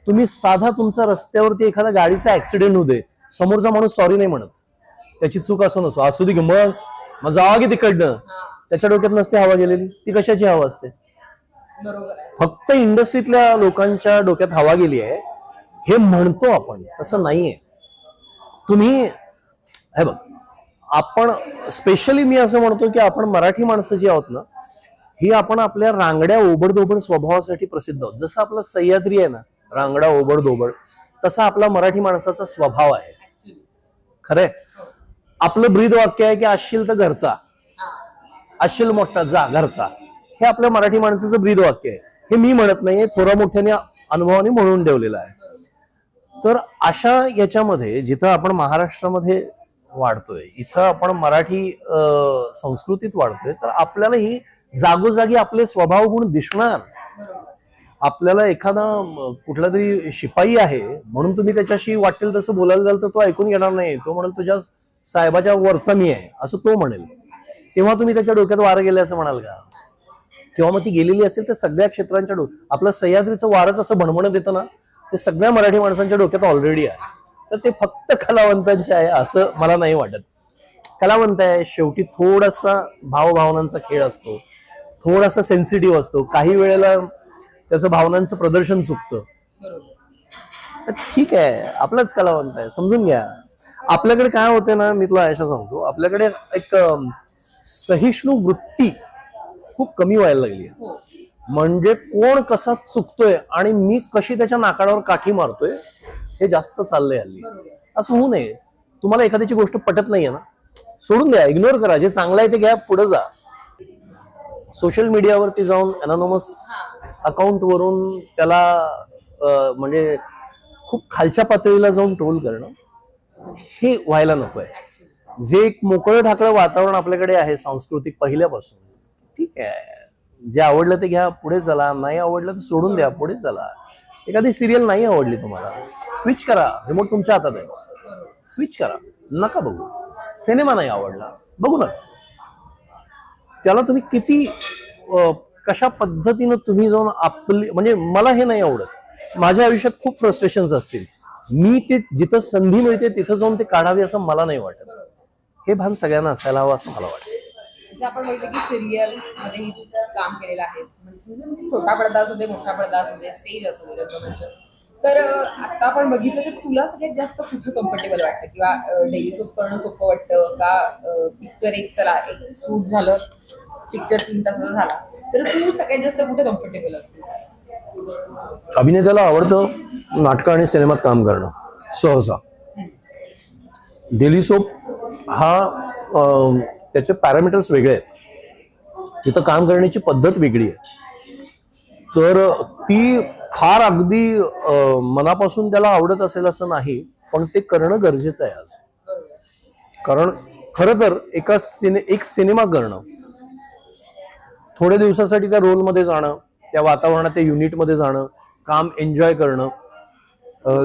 तुम्ही साधा तुमचा रस्त्यावरती एखादा गाडीचा ऍक्सिडेंट होऊ दे, समोरचा माणूस सॉरी नाही म्हणत, त्याची चूक असू दे की मग जावा की तिकडनं, त्याच्या डोक्यात नसते हवा गेलेली, ती कशाची हवा असते? बरोबर आहे. फक्त इंडस्ट्रीतल्या लोकांच्या डोक्यात हवा गेली आहे हे म्हणतो आपण, तसं नाहीये. तुम्ही हे बघ, आपण स्पेशली मी असं म्हणतो की आपण मराठी माणसं जी आहोत ना, ही आपण आपल्या रांगड्या ओबडधोबड स्वभावासाठी प्रसिद्ध आहोत. जसं आपला सह्याद्री आहे ना रांगडा ओबडधोबड, तसा आपला मराठी माणसाचा स्वभाव आहे. खरंय. आपलं ब्रीद वाक्य आहे की असशील तर घरचा, असशील मोठा जा घरचा, हे आपल्या मराठी माणसाचं ब्रीद वाक्य आहे. हे मी म्हणत नाहीये, थोरा मोठ्याने अनुभवाने म्हणून ठेवलेलं आहे. तर अशा याच्यामध्ये जिथं आपण महाराष्ट्रामध्ये वाढतोय, इथं आपण मराठी संस्कृतीत वाढतोय, तर आपल्याला ही जागोजागी आपले स्वभाव गुण दिसणार. आपल्याला एखादा कुठला तरी शिपाई आहे म्हणून तुम्ही त्याच्याशी वाटेल तसं बोलायला जाल तर तो ऐकून घेणार नाही. तो म्हणेल तुझ्या साहेबाच्या वरचा मी आहे असं तो म्हणेल. तेव्हा तुम्ही त्याच्या डोक्यात वारं गेले असं म्हणाल का? तेव्हा मग ती गेलेली असेल तर सगळ्या क्षेत्रांच्या आपलं सह्याद्रीचं वारच असं भणभणत येतं ना, ते सगळ्या मराठी माणसांच्या डोक्यात ऑलरेडी आहे. तर ते फक्त कलावंतांचे आहे असं मला नाही वाटत. कलावंत आहे शेवटी थोडासा भावभावनांचा खेळ असतो, थोडासा सेन्सिटिव्ह असतो, काही वेळेला त्याचं भावनांचं प्रदर्शन चुकतं. तर ठीक आहे, आपलाच कलावंत आहे, समजून घ्या. आपल्याकडे काय होते ना, मी तुला अशा सांगतो, आपल्याकडे एक सहिष्णू वृत्ती खूप कमी व्हायला लागली आहे. म्हणजे कोण कसा चुकतोय आणि मी कशी त्याच्या नाकाडावर काठी मारतोय हे जास्त चाललंय हल्ली. असं होऊ नये. तुम्हाला एखाद्याची गोष्ट पटत नाहीये ना, सोडून द्या, इग्नोर करा. जे चांगलं आहे ते घ्या, पुढे जा. सोशल मीडियावरती जाऊन अनॉनमस अकाउंट वरून त्याला म्हणजे खूप खालच्या पातळीला जाऊन ट्रोल करणं हे व्हायला नकोय. जे एक मोकळं ढाकळं वातावरण आपल्याकडे आहे सांस्कृतिक पहिल्यापासून, ठीक आहे, जे आवडलं ते घ्या, पुढे चला. नाही आवडलं तर सोडून द्या, पुढे चला. एखादी सिरियल नाही आवडली तुम्हाला, स्विच करा. रिमोट तुमच्या हातात आहे, स्विच करा. नका बघू. सिनेमा नाही आवडला, बघू नका. त्याला तुम्ही किती कशा पद्धतीनं तुम्ही जाऊन आपली, म्हणजे मला हे नाही आवडत. माझ्या आयुष्यात खूप फ्रस्ट्रेशन्स असतील, मी ते जिथं संधी मिळते तिथं जाऊन ते काढावे असं मला नाही वाटत. हे भान सगळ्यांना असायला हवं असं मला वाटतं. जसं आपण बघितलं की सिरियल मध्येही तू काम केलेलं आहेस, म्हणजे छोटा पडदा असू दे, मोठा पडदा असू दे, स्टेज असू दे, रंगमंच. तर आता आपण बघितलं तर तुला सगळ्यात जास्त कुठं कम्फर्टेबल वाटतं, किंवा डेली सोप करणं सोपं वाटतं का? पिक्चर एक शूट झालं, पिक्चर 3 तासाचा झाला, तर तू सगळ्यात जास्त कुठे कम्फर्टेबल असतेस? अभिनेत्याला आवडतं नाटकं आणि सिनेमात काम करणं सहसा. डेली सोप हा त्याचे पॅरामीटर्स वेगळे आहेत, तिथं काम करण्याची पद्धत वेगळी आहे. तर ती फार अगदी मनापासून त्याला आवडत असेल असं नाही, पण ते करणं गरजेचं आहे आज. कारण खरं तर एक सिनेमा करणं, थोड्या दिवसासाठी त्या रोलमध्ये जाणं, त्या वातावरणात, त्या युनिटमध्ये जाणं, काम एन्जॉय करणं,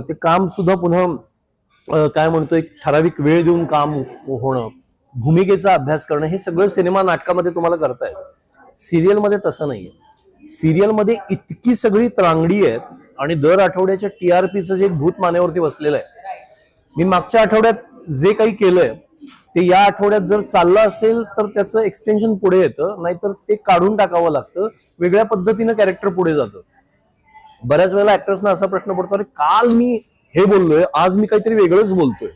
ते काम सुद्धा पुन्हा काय म्हणतो एक ठराविक वेळ देऊन काम होणं, भूमिकेचा अभ्यास करणं, हे सगळं सिनेमा नाटकामध्ये तुम्हाला करता येतं. सिरियलमध्ये तसं नाहीये. सिरियलमध्ये इतकी सगळी त्रांगडी आहेत आणि दर आठवड्याच्या TRPचं जे एक भूत मानेवरती बसलेलं आहे. मी मागच्या आठवड्यात जे काही केलंय ते या आठवड्यात जर चाललं असेल तर त्याचं एक्सटेन्शन पुढे येतं, नाहीतर ते काढून टाकावं लागतं. वेगळ्या पद्धतीनं कॅरेक्टर पुढे जातं. बऱ्याच वेळेला ऍक्टर्सना असा प्रश्न पडतो, अरे काल मी हे बोललोय, आज मी काहीतरी वेगळंच बोलतोय.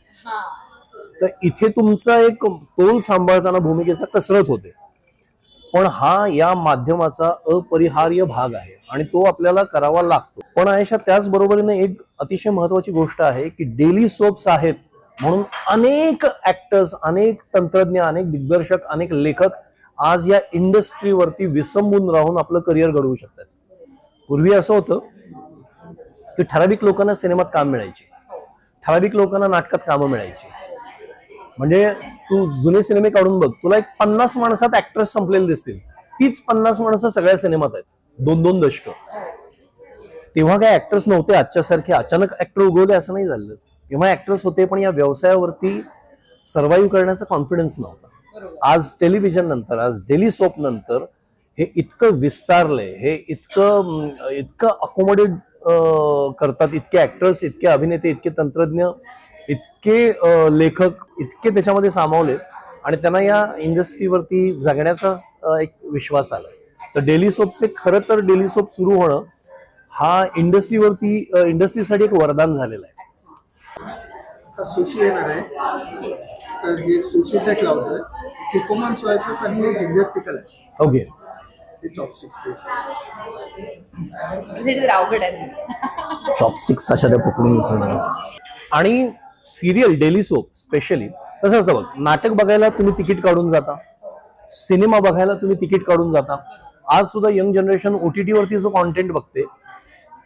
तर इथे तुमचा एक तोल सांभाळताना भूमिकेचा कसरत होते. पण हा या माध्यमाचा अपरिहार्य भाग आहे आणि तो आपल्याला करावा लागतो. पण आयशा, त्याच बरोबरीने एक अतिशय महत्वाची गोष्ट आहे की डेली सोप्स आहेत म्हणून अनेक ऍक्टर्स, अनेक तंत्रज्ञ, अनेक दिग्दर्शक, अनेक लेखक आज या इंडस्ट्रीवरती विसंबून राहून आपलं करिअर घडवू शकतात. पूर्वी असं होतं की ठराविक लोकांना सिनेमात काम मिळायचे, ठराविक लोकांना नाटकात कामं मिळायची. म्हणजे तू जुने सिनेमे काढून बघ, तुला एक 50 माणसात ऍक्ट्रेस संपलेले दिसतील. तीच 50 माणसं सगळ्या सिनेमात आहेत, 2-2 दशक. तेव्हा काय ऍक्टर्स नव्हते आजच्यासारखे अचानक ऍक्टर उगवले असं नाही झालं. तेव्हा ऍक्टर्स होते, पण या व्यवसायावरती सर्व्हाइव्ह करण्याचा कॉन्फिडन्स नव्हता. आज टेलिव्हिजन नंतर, आज डेली सोप नंतर हे इतकं विस्तारलंय, हे इतकं अकोमोडेट करतात, इतके ऍक्टर्स, इतके अभिनेते, इतके तंत्रज्ञ, इतके लेखक, इतके त्याच्यामध्ये सामावलेत आणि त्यांना या इंडस्ट्रीवरती जगण्याचा एक विश्वास आला. तर डेली सोपचे खरं तर डेली सोप सुरू होणं हा इंडस्ट्रीसाठी एक वरदान झालेलं आहे. आता सुशी येणार आहे, तर हे सुशी सेट लावतोय. किकोमन सोया सॉस आणि हे जिंजर पिकल आहे. ओके, हे चॉपस्टिक्स अवघड आहे. चॉपस्टिक्स अशा त्या पकडून खाणं. आणि सिरियल डेली सोप स्पेशली कसं असतं बघ, नाटक बघायला तुम्ही तिकीट काढून जाता, सिनेमा बघायला तुम्ही तिकीट काढून जाता. आज सुद्धा यंग जनरेशन OTT वरती जो कॉन्टेंट बघते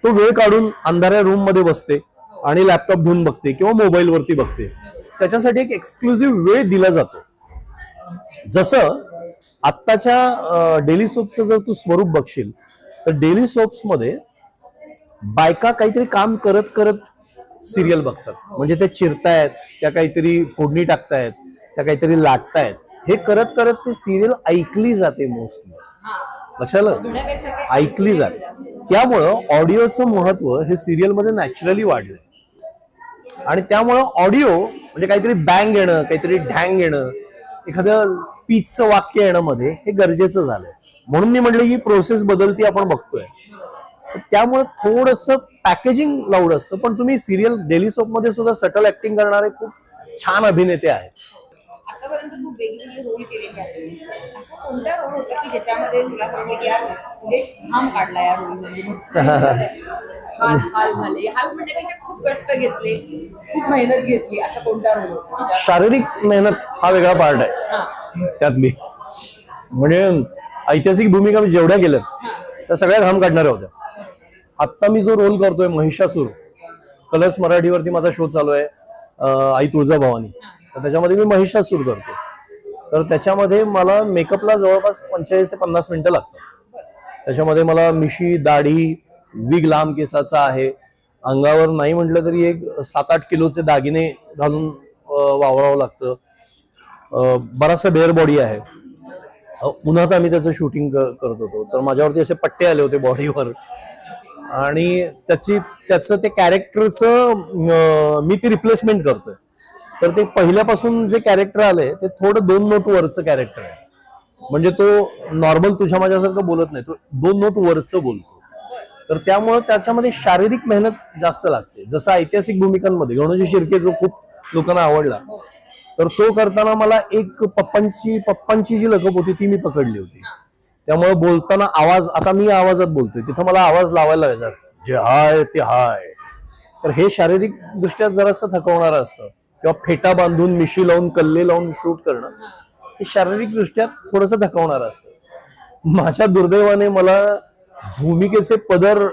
तो वेळ काढून अंधाऱ्या रूम मध्ये बसते आणि लॅपटॉप घेऊन बघते किंवा मोबाईल वरती बघते. त्याच्यासाठी एक एक्सक्लुझिव्ह वेळ दिला जातो. जसं आत्ताच्या डेली सोप्सचं जर तू स्वरूप बघशील तर डेली सोप्स मध्ये बायका काहीतरी काम करत करत सिरियल बघतात. म्हणजे ते चिरतायत, त्या काहीतरी फोडणी टाकतायत, त्या काहीतरी लाटतायत, हे करत करत ते सिरियल ऐकली जाते. मोस्टली लक्षात ऐकली जाते. त्यामुळं ऑडिओचं महत्व हे सिरियल मध्ये नॅचरली वाढलंय. आणि त्यामुळं ऑडिओ म्हणजे काहीतरी बँग येणं, काहीतरी ढँग येणं, एखादं पीचचं वाक्य येणं मध्ये हे गरजेचं झालंय. म्हणून मी म्हटलं ही प्रोसेस बदलती आपण बघतोय. त्यामुळे थोडंसं पॅकेजिंग लाऊड असतं. पण तुम्ही सिरियल डेली सोप मध्ये सुद्धा सटल ऍक्टिंग करणारे खूप छान अभिनेते आहेत. आतापर्यंत खूप वेगवेगळे रोल केलेले आहेत. असा कोणता रोल होता की ज्याच्यामध्ये तुला सांगते की यार म्हणजे घाम काढला या रोल मध्ये, हाल झाले, हाल म्हणण्यापेक्षा खूप कष्ट घेतले, खूप मेहनत घेतली, असा कोणता रोल होता? शारीरिक मेहनत हा वेगळा पार्ट आहे त्यातली. म्हणजे ऐतिहासिक भूमिका मी जेवढ्या केल्यात त्या सगळ्या घाम काढणाऱ्या होत्या. आत्ता मी जो रोल करतोय महिषासूर, कलर्स मराठीवरती माझा शो चालू आहे आई तुळजाभवानी, तर त्याच्यामध्ये मी महिषासूर करतो. तर त्याच्यामध्ये मला मेकअपला जवळपास 45 ते 50 मिनिटं लागतात. त्याच्यामध्ये मला मिशी, दाढी, विग लांब केसाचा आहे, अंगावर नाही म्हटलं तरी एक 7-8 किलोचे दागिने घालून वावरावं लागतं, बराचसा बेअर बॉडी आहे. उन्हात आम्ही त्याचं शूटिंग करत होतो, तर माझ्यावरती असे पट्टे आले होते बॉडीवर आणि त्याचं ते कॅरेक्टरचं मी ती रिप्लेसमेंट करतोय. तर ते पहिल्यापासून जे कॅरेक्टर आलंय ते थोडं 2 नोट वरचं कॅरेक्टर आहे. म्हणजे तो नॉर्मल तुझ्या माझ्यासारखं बोलत नाही, तो 2 नोट वरचं बोलतो. तर त्यामुळं त्याच्यामध्ये शारीरिक मेहनत जास्त लागते. जसं ऐतिहासिक भूमिकांमध्ये गणोजी शिर्के जो खूप लोकांना आवडला, तर तो करताना मला एक पप्पांची जी लकब होती ती मी पकडली होती. त्यामुळे बोलताना आवाज, आता मी आवाजात बोलतोय, तिथं मला आवाज लावायला लागला, जे हाय ते हाय. तर हे शारीरिक दृष्ट्या जरासं थकवणारं असतं. किंवा फेटा बांधून मिशी लावून कल्ले लावून शूट करणं हे शारीरिक दृष्ट्या थोडंसं थकवणारं असतं. माझ्या दुर्दैवाने मला भूमिकेचे पदर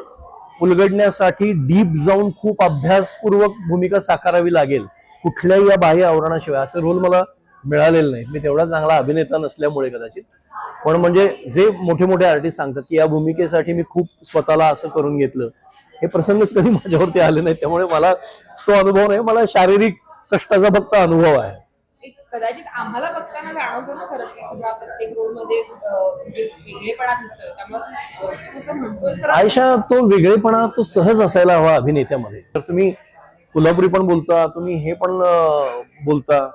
उलगडण्यासाठी डीप जाऊन खूप अभ्यासपूर्वक भूमिका साकारावी लागेल कुठल्याही या बाह्य आवरणाशिवाय. असे रोल मला मिळालेले नाही. मी तेवढा चांगला अभिनेता नसल्यामुळे कदाचित. पण म्हणजे जे मोठे मोठे आर्टिस्ट सांगतात की या भूमिकेसाठी मी खूप स्वतःला असं करून घेतलं, हे प्रसंगच कधी माझ्यावरती आले नाही. त्यामुळे मला तो अनुभव नाही, मला शारीरिक कष्टाचा फक्त अनुभव आहे. कदाचित आम्हाला बघताना जाणवतो ना खरं की तुझ्या प्रत्येक रोल मध्ये वेगळेपणा दिसतोय. त्यामुळे असं म्हणतोय आयशा, तो वेगळेपणा तो सहज असायला हवा अभिनेत्यामध्ये. तर तुम्ही कोल्हापुरी पण बोलता, तुम्ही हे पण बोलता,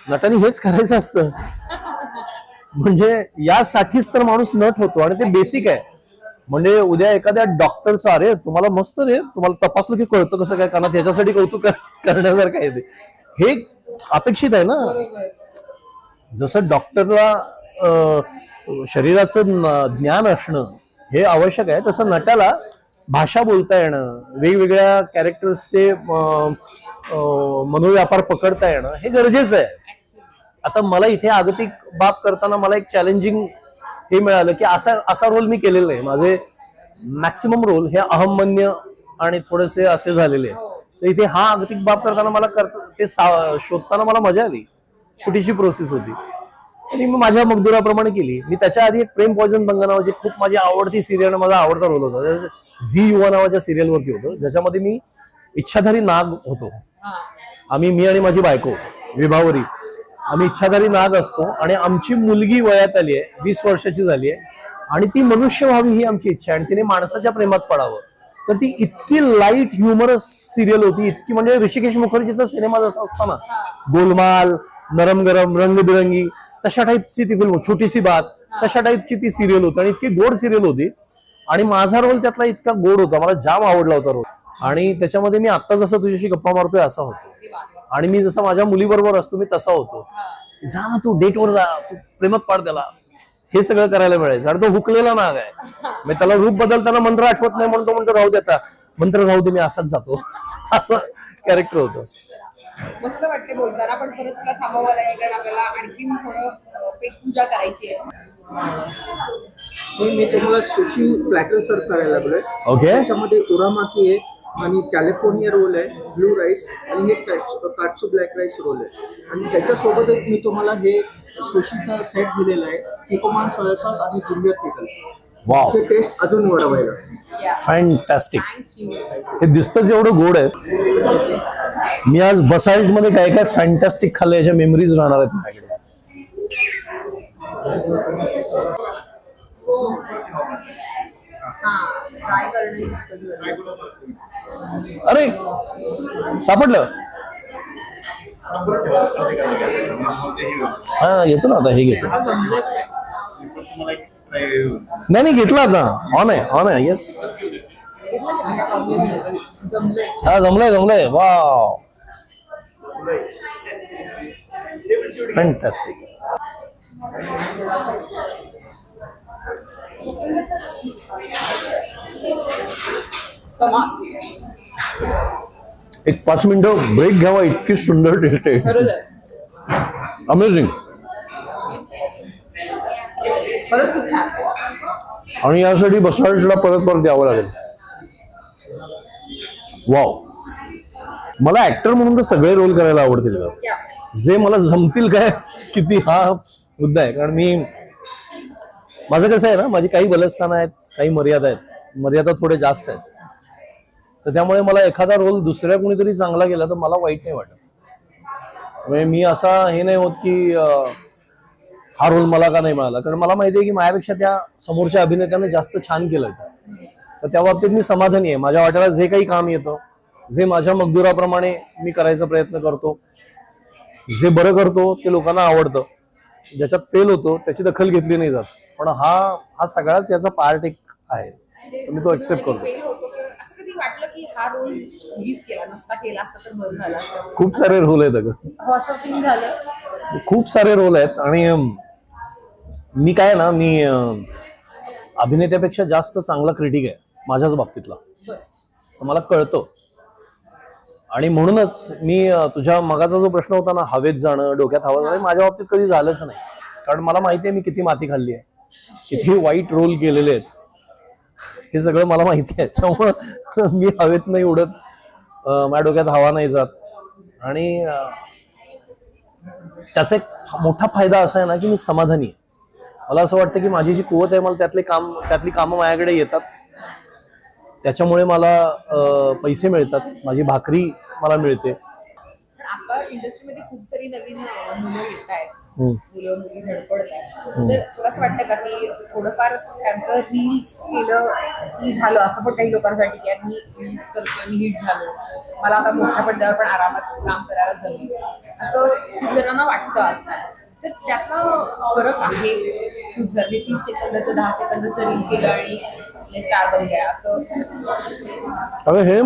नटाने हेच करायचं असतं. म्हणजे यासाठीच तर माणूस नट होतो आणि ते बेसिक आहे. म्हणजे उद्या एखाद्या डॉक्टरचा, अरे तुम्हाला मस्त रे, तुम्हाला तपासलं की कळतं कसं काय, कारण त्याच्यासाठी कौतुक करण्यासारखं आहे ते, हे अपेक्षित आहे ना. जसं डॉक्टरला शरीराचं ज्ञान असणं हे आवश्यक आहे, तसं नटाला भाषा बोलता येणं, वेगवेगळ्या कॅरेक्टर्सचे मनोव्यापार पकडता येणं हे गरजेचं आहे. आता मला इथे जागतिक बाब करताना मला एक चॅलेंजिंग हे मिळालं की असा रोल मी केलेला नाही. माझे मॅक्सिमम रोल हे अहमन्य आणि थोडेसे असे झालेले. तर इथे हा जागतिक बाब करताना मला ते शोधताना मला मजा आली. छोटीशी प्रोसेस होती आणि मी माझ्या मगदुराप्रमाणे केली. मी त्याच्या आधी एक प्रेम पॉयझन बंगा नावाची खूप माझी आवडती सिरियल, माझा आवडता रोल होता, झी युवा नावाच्या सिरियल वरती होतं, ज्याच्यामध्ये मी इच्छाधारी नाग होतो. मी आणि माझी बायको विभावरी, आम्ही इच्छाधारी नाग असतो आणि आमची मुलगी वयात आली आहे, 20 वर्षाची झाली आहे. आणि ती मनुष्य व्हावी ही आमची इच्छा आहे आणि तिने माणसाच्या प्रेमात पडावं. तर ती इतकी लाईट ह्युमरस सिरियल होती, इतकी म्हणजे ऋषिकेश मुखर्जीचा सिनेमा जसा असतो ना, गोलमाल, नरम गरम, रंगबिरंगी, तशा टाईपची ती फिल्म, छोटीसी बात, तशा टाईपची ती सिरियल होती आणि इतकी गोड सिरियल होती. आणि माझा रोल त्यातला इतका गोड होता, मला जाम आवडला होता रोल. आणि त्याच्यामध्ये मी आता जसं तुझ्याशी गप्पा मारतोय असा होतो आणि मी जसं माझ्या मुलीबरोबर असतो मी तसा होतो. जा ना तू डेटवर जा, तू प्रेमात पाड त्याला, हे सगळं करायला मिळायचं. आणि तो हुकलेला नाग आहे, मी त्याला रूप बदलताना मंत्र आठवत नाही म्हणून तो म्हणतो राहू देता, मंत्र राहू दे, मी असाच जातो, असं कॅरेक्टर होतं. मस्त वाटते बोलताना, पण परत तुला थांबावं लागेल कारण आपल्याला आणखीन थोडं पेट पूजा करायची आहे. मी तुम्हाला सुशी प्लॅटर सर्व करायला लागलोय. ओके. त्याच्यामध्ये उरामाकी आहे आणि कॅलिफोर्निया रोल आहे, ब्लू राईस आणि हे काटसू ब्लॅक राईस रोल आहे. आणि त्याच्यासोबतच मी तुम्हाला हे सुशीचा सेट दिलेला आहे, किकोमान सोया सॉस आणि जिंजर पिकल. वाव, टेस्ट अजून वाढवायला. फॅन्टॅस्टिक. थँक्यू. हे दिसतंच एवढं गोड आहे. मी आज बसाल्ट मध्ये काय काय फॅन्टॅस्टिक खाल्लं याच्या मेमरीज राहणार आहेत माझ्याकडे. ट्राय करणं. अरे सापडलं. हा घेतो ना आता, हे घेतो. नाही घेतला आता, ऑन आहे. येस, हा जमलंय. Wow, fantastic. एक 5 मिनिटं ब्रेक घ्यावा, इतकी सुंदर टेस्ट आहे. अमेझिंग. खरंच खूप छान. आणि यासाठी बसाल्टला परत यावं लागेल. वाव, मला ऍक्टर म्हणून तर सगळे रोल करायला आवडतील का, जे मला जमतील काय, किती, हा मुद्दा आहे. कारण माझं कसं आहे ना, माझी काही बलस्थानं आहेत, काही मर्यादा आहेत, मर्यादा थोडे जास्त आहेत. तर त्यामुळे मला एखादा रोल दुसऱ्या कोणीतरी चांगला केला तर मला वाईट नाही वाटत. म्हणजे मी असा हे नाही होत की हा रोल मला का नाही मिळाला, कारण मला माहिती आहे की माझ्यापेक्षा त्या समोरच्या अभिनेत्याने जास्त छान केलं. तर त्या बाबतीत मी समाधानी आहे. माझ्या वाट्याला जे काही काम येतं, जे माझ्या मजदुराप्रमाणे मी करायचा प्रयत्न करतो, जे बरं करतो ते लोकांना आवडतं, ज्याच्यात फेल होतो त्याची दखल घेतली नाही जात. पण हा सगळाच याचा पार्ट एक आहे, मी तो एक्सेप्ट करतो. असं कधी वाटलं की हा रोल मीच केला नसता, केला असता तर बरं झालं? खूप सारे रोल आहेत अगं, असं फील झालं? खूप सारे रोल आहेत. आणि मी काय ना, मी अभिनेत्यापेक्षा जास्त चांगला क्रिटिक आहे माझ्याच बाबतीतला, मला कळतं. आणि म्हणूनच मी तुझ्या मगाचा जो प्रश्न होता ना, हवेत जाणं, डोक्यात हवा जाणं, माझ्या बाबतीत कधी झालंच नाही. कारण मला माहिती आहे मी किती माती खाल्ली आहे, किती वाईट रोल केलेले आहेत, हे सगळं मला माहिती आहे. त्यामुळं मी हवेत नाही उडत, माझ्या डोक्यात हवा नाही जात. आणि त्याचा एक मोठा फायदा असा आहे ना की मी समाधानी आहे. मला असं वाटतं की माझी जी कुवत आहे, मला त्यातली कामं माझ्याकडे येतात, त्याच्यामुळे मला पैसे मिळतात, माझी भाकरी मला मिळते. आता इंडस्ट्रीमध्ये खूप सारी नवीन मुलं येत आहेत, मुलं मुली धडपडत आहेत. तर तुला असं वाटतं का की थोडंफार त्यांचं रील्स केलं की झालं, असं पण काही लोकांसाठी की मी रील्स करतोय, मी हिट झालो, मला आता मोठ्या पडद्यावर पण आरामात काम करायला जमेल, असं खूप जणांना वाटतं आजकाल. तर त्यातला फरक आहे खूप जर 30 सेकंदाचं 10 सेकंदाचं रील केलं आणि स्टार बन गया असं? अरे हे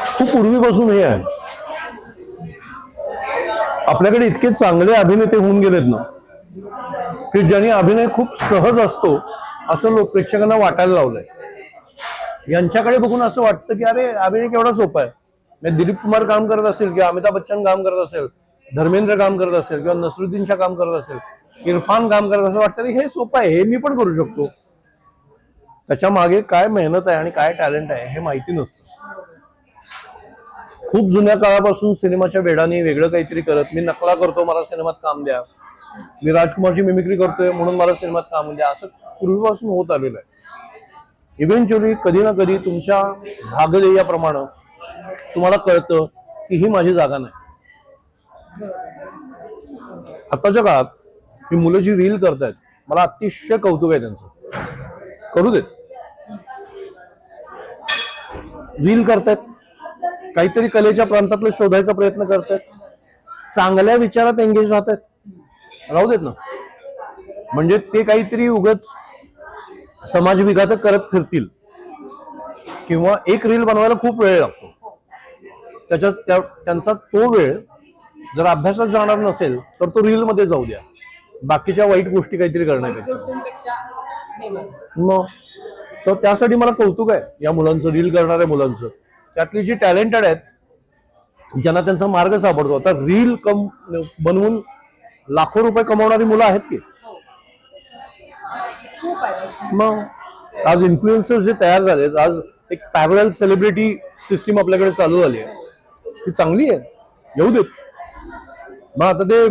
खूप पूर्वीपासून हे आहे. आपल्याकडे इतके चांगले अभिनेते होऊन गेलेत ना की ज्यांनी अभिनय खूप सहज असतो असं प्रेक्षकांना वाटायला लावलंय. यांच्याकडे बघून असं वाटतं की अरे अभिनय केवढा सोपा आहे. दिलीप कुमार काम करत असेल किंवा अमिताभ बच्चन काम करत असेल, धर्मेंद्र काम करत असेल किंवा नसरुद्दीन शाह काम करत असेल, इरफान काम करत असेल, वाटतं हे सोपं आहे, हे मी पण करू शकतो. त्याच्या मागे काय मेहनत आहे आणि काय टॅलेंट आहे हे माहिती नसतं. खूप जुन्या काळापासून सिनेमाच्या वेडाने वेगळं काहीतरी करत, मी नकला करतो मला सिनेमात काम द्या, मी राजकुमारची मिमिक्री करतोय म्हणून मला सिनेमात काम द्या, असं पूर्वीपासून होत आलेलं आहे. इव्हेंच्युअली कधी ना कधी तुमच्या भागधेयाप्रमाणे तुम्हाला कळतं की ही माझी जागा नाही. आताच्या काळात ही मुलं जी रील करतायत मला अतिशय कौतुक आहे त्यांचं. करू देत. रील करतायत, काहीतरी कलेच्या प्रांतातलं शोधायचा प्रयत्न करतायत, चांगल्या विचारात एंगेज राहतात, राहू देत ना. म्हणजे ते काहीतरी उगाच समाजविघातक करत फिरतील किंवा एक रील बनवायला खूप वेळ लागतो, त्यांचा तो वेळ जर अभ्यासात जाणार नसेल तर तो रील मध्ये जाऊ द्या, बाकीच्या वाईट गोष्टी काहीतरी करण्यापेक्षा. मग तर त्यासाठी मला कौतुक आहे या मुलांचं, रील करणाऱ्या मुलांचं. त्यातली जी टॅलेंटेड आहेत, ज्यांना त्यांचा मार्ग सापडतो. आता रील बनवून लाखो रुपये कमवणारी मुलं आहेत की. मग आज इन्फ्लुएन्सर जे तयार झाले, आज एक पॅरलल सेलिब्रिटी सिस्टीम आपल्याकडे चालू झाली आहे, ती चांगली आहे, येऊ देत. मग आता ते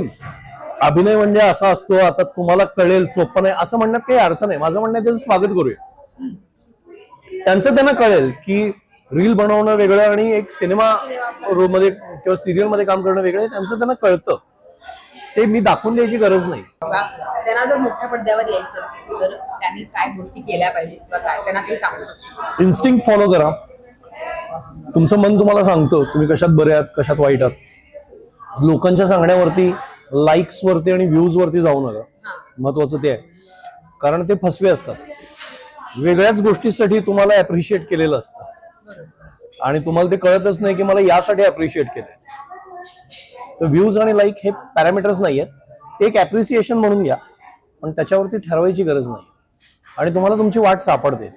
अभिनय म्हणजे असा असतो, आता तुम्हाला कळेल, सोपं नाही असं म्हणण्यात काही अर्थ नाही. माझं म्हणणं त्याचं स्वागत करूया. त्यांचं त्यांना कळेल की रील बनवणं वेगळं आणि एक सिनेमा मध्ये किंवा सिरियल मध्ये काम करणं वेगळं, त्यांचं त्यांना कळतं. ते मी दाखवून द्यायची गरज नाही. त्यांना जर मोठ्या पडद्यावर यायचं असेल तर त्यांनी काय गोष्टी केल्या पाहिजेत किंवा काय त्यांना काही सांगू शकतो? इन्स्टिंक्ट फॉलो करा. तुमचं मन तुम्हाला सांगतं तुम्ही कशात बरे आहात, कशात वाईट आहात. लोकांच्या सांगण्यावरती, लाईक्स वरती आणि व्ह्यूज वरती जाऊ नका. महत्वाचं ते आहे, कारण ते फसवे असतात. वेगळ्याच गोष्टीसाठी तुम्हाला अप्रिशिएट केलेलं असतं आणि तुम्हाला ते कळतच नाही की मला यासाठी अप्रिशिएट केलंय. तर व्ह्यूज आणि लाईक हे पॅरामीटर्स नाही आहेत, ते एक अप्रिसिएशन म्हणून घ्या, पण त्याच्यावरती ठरवायची गरज नाही. आणि तुम्हाला तुमची वाट सापडते.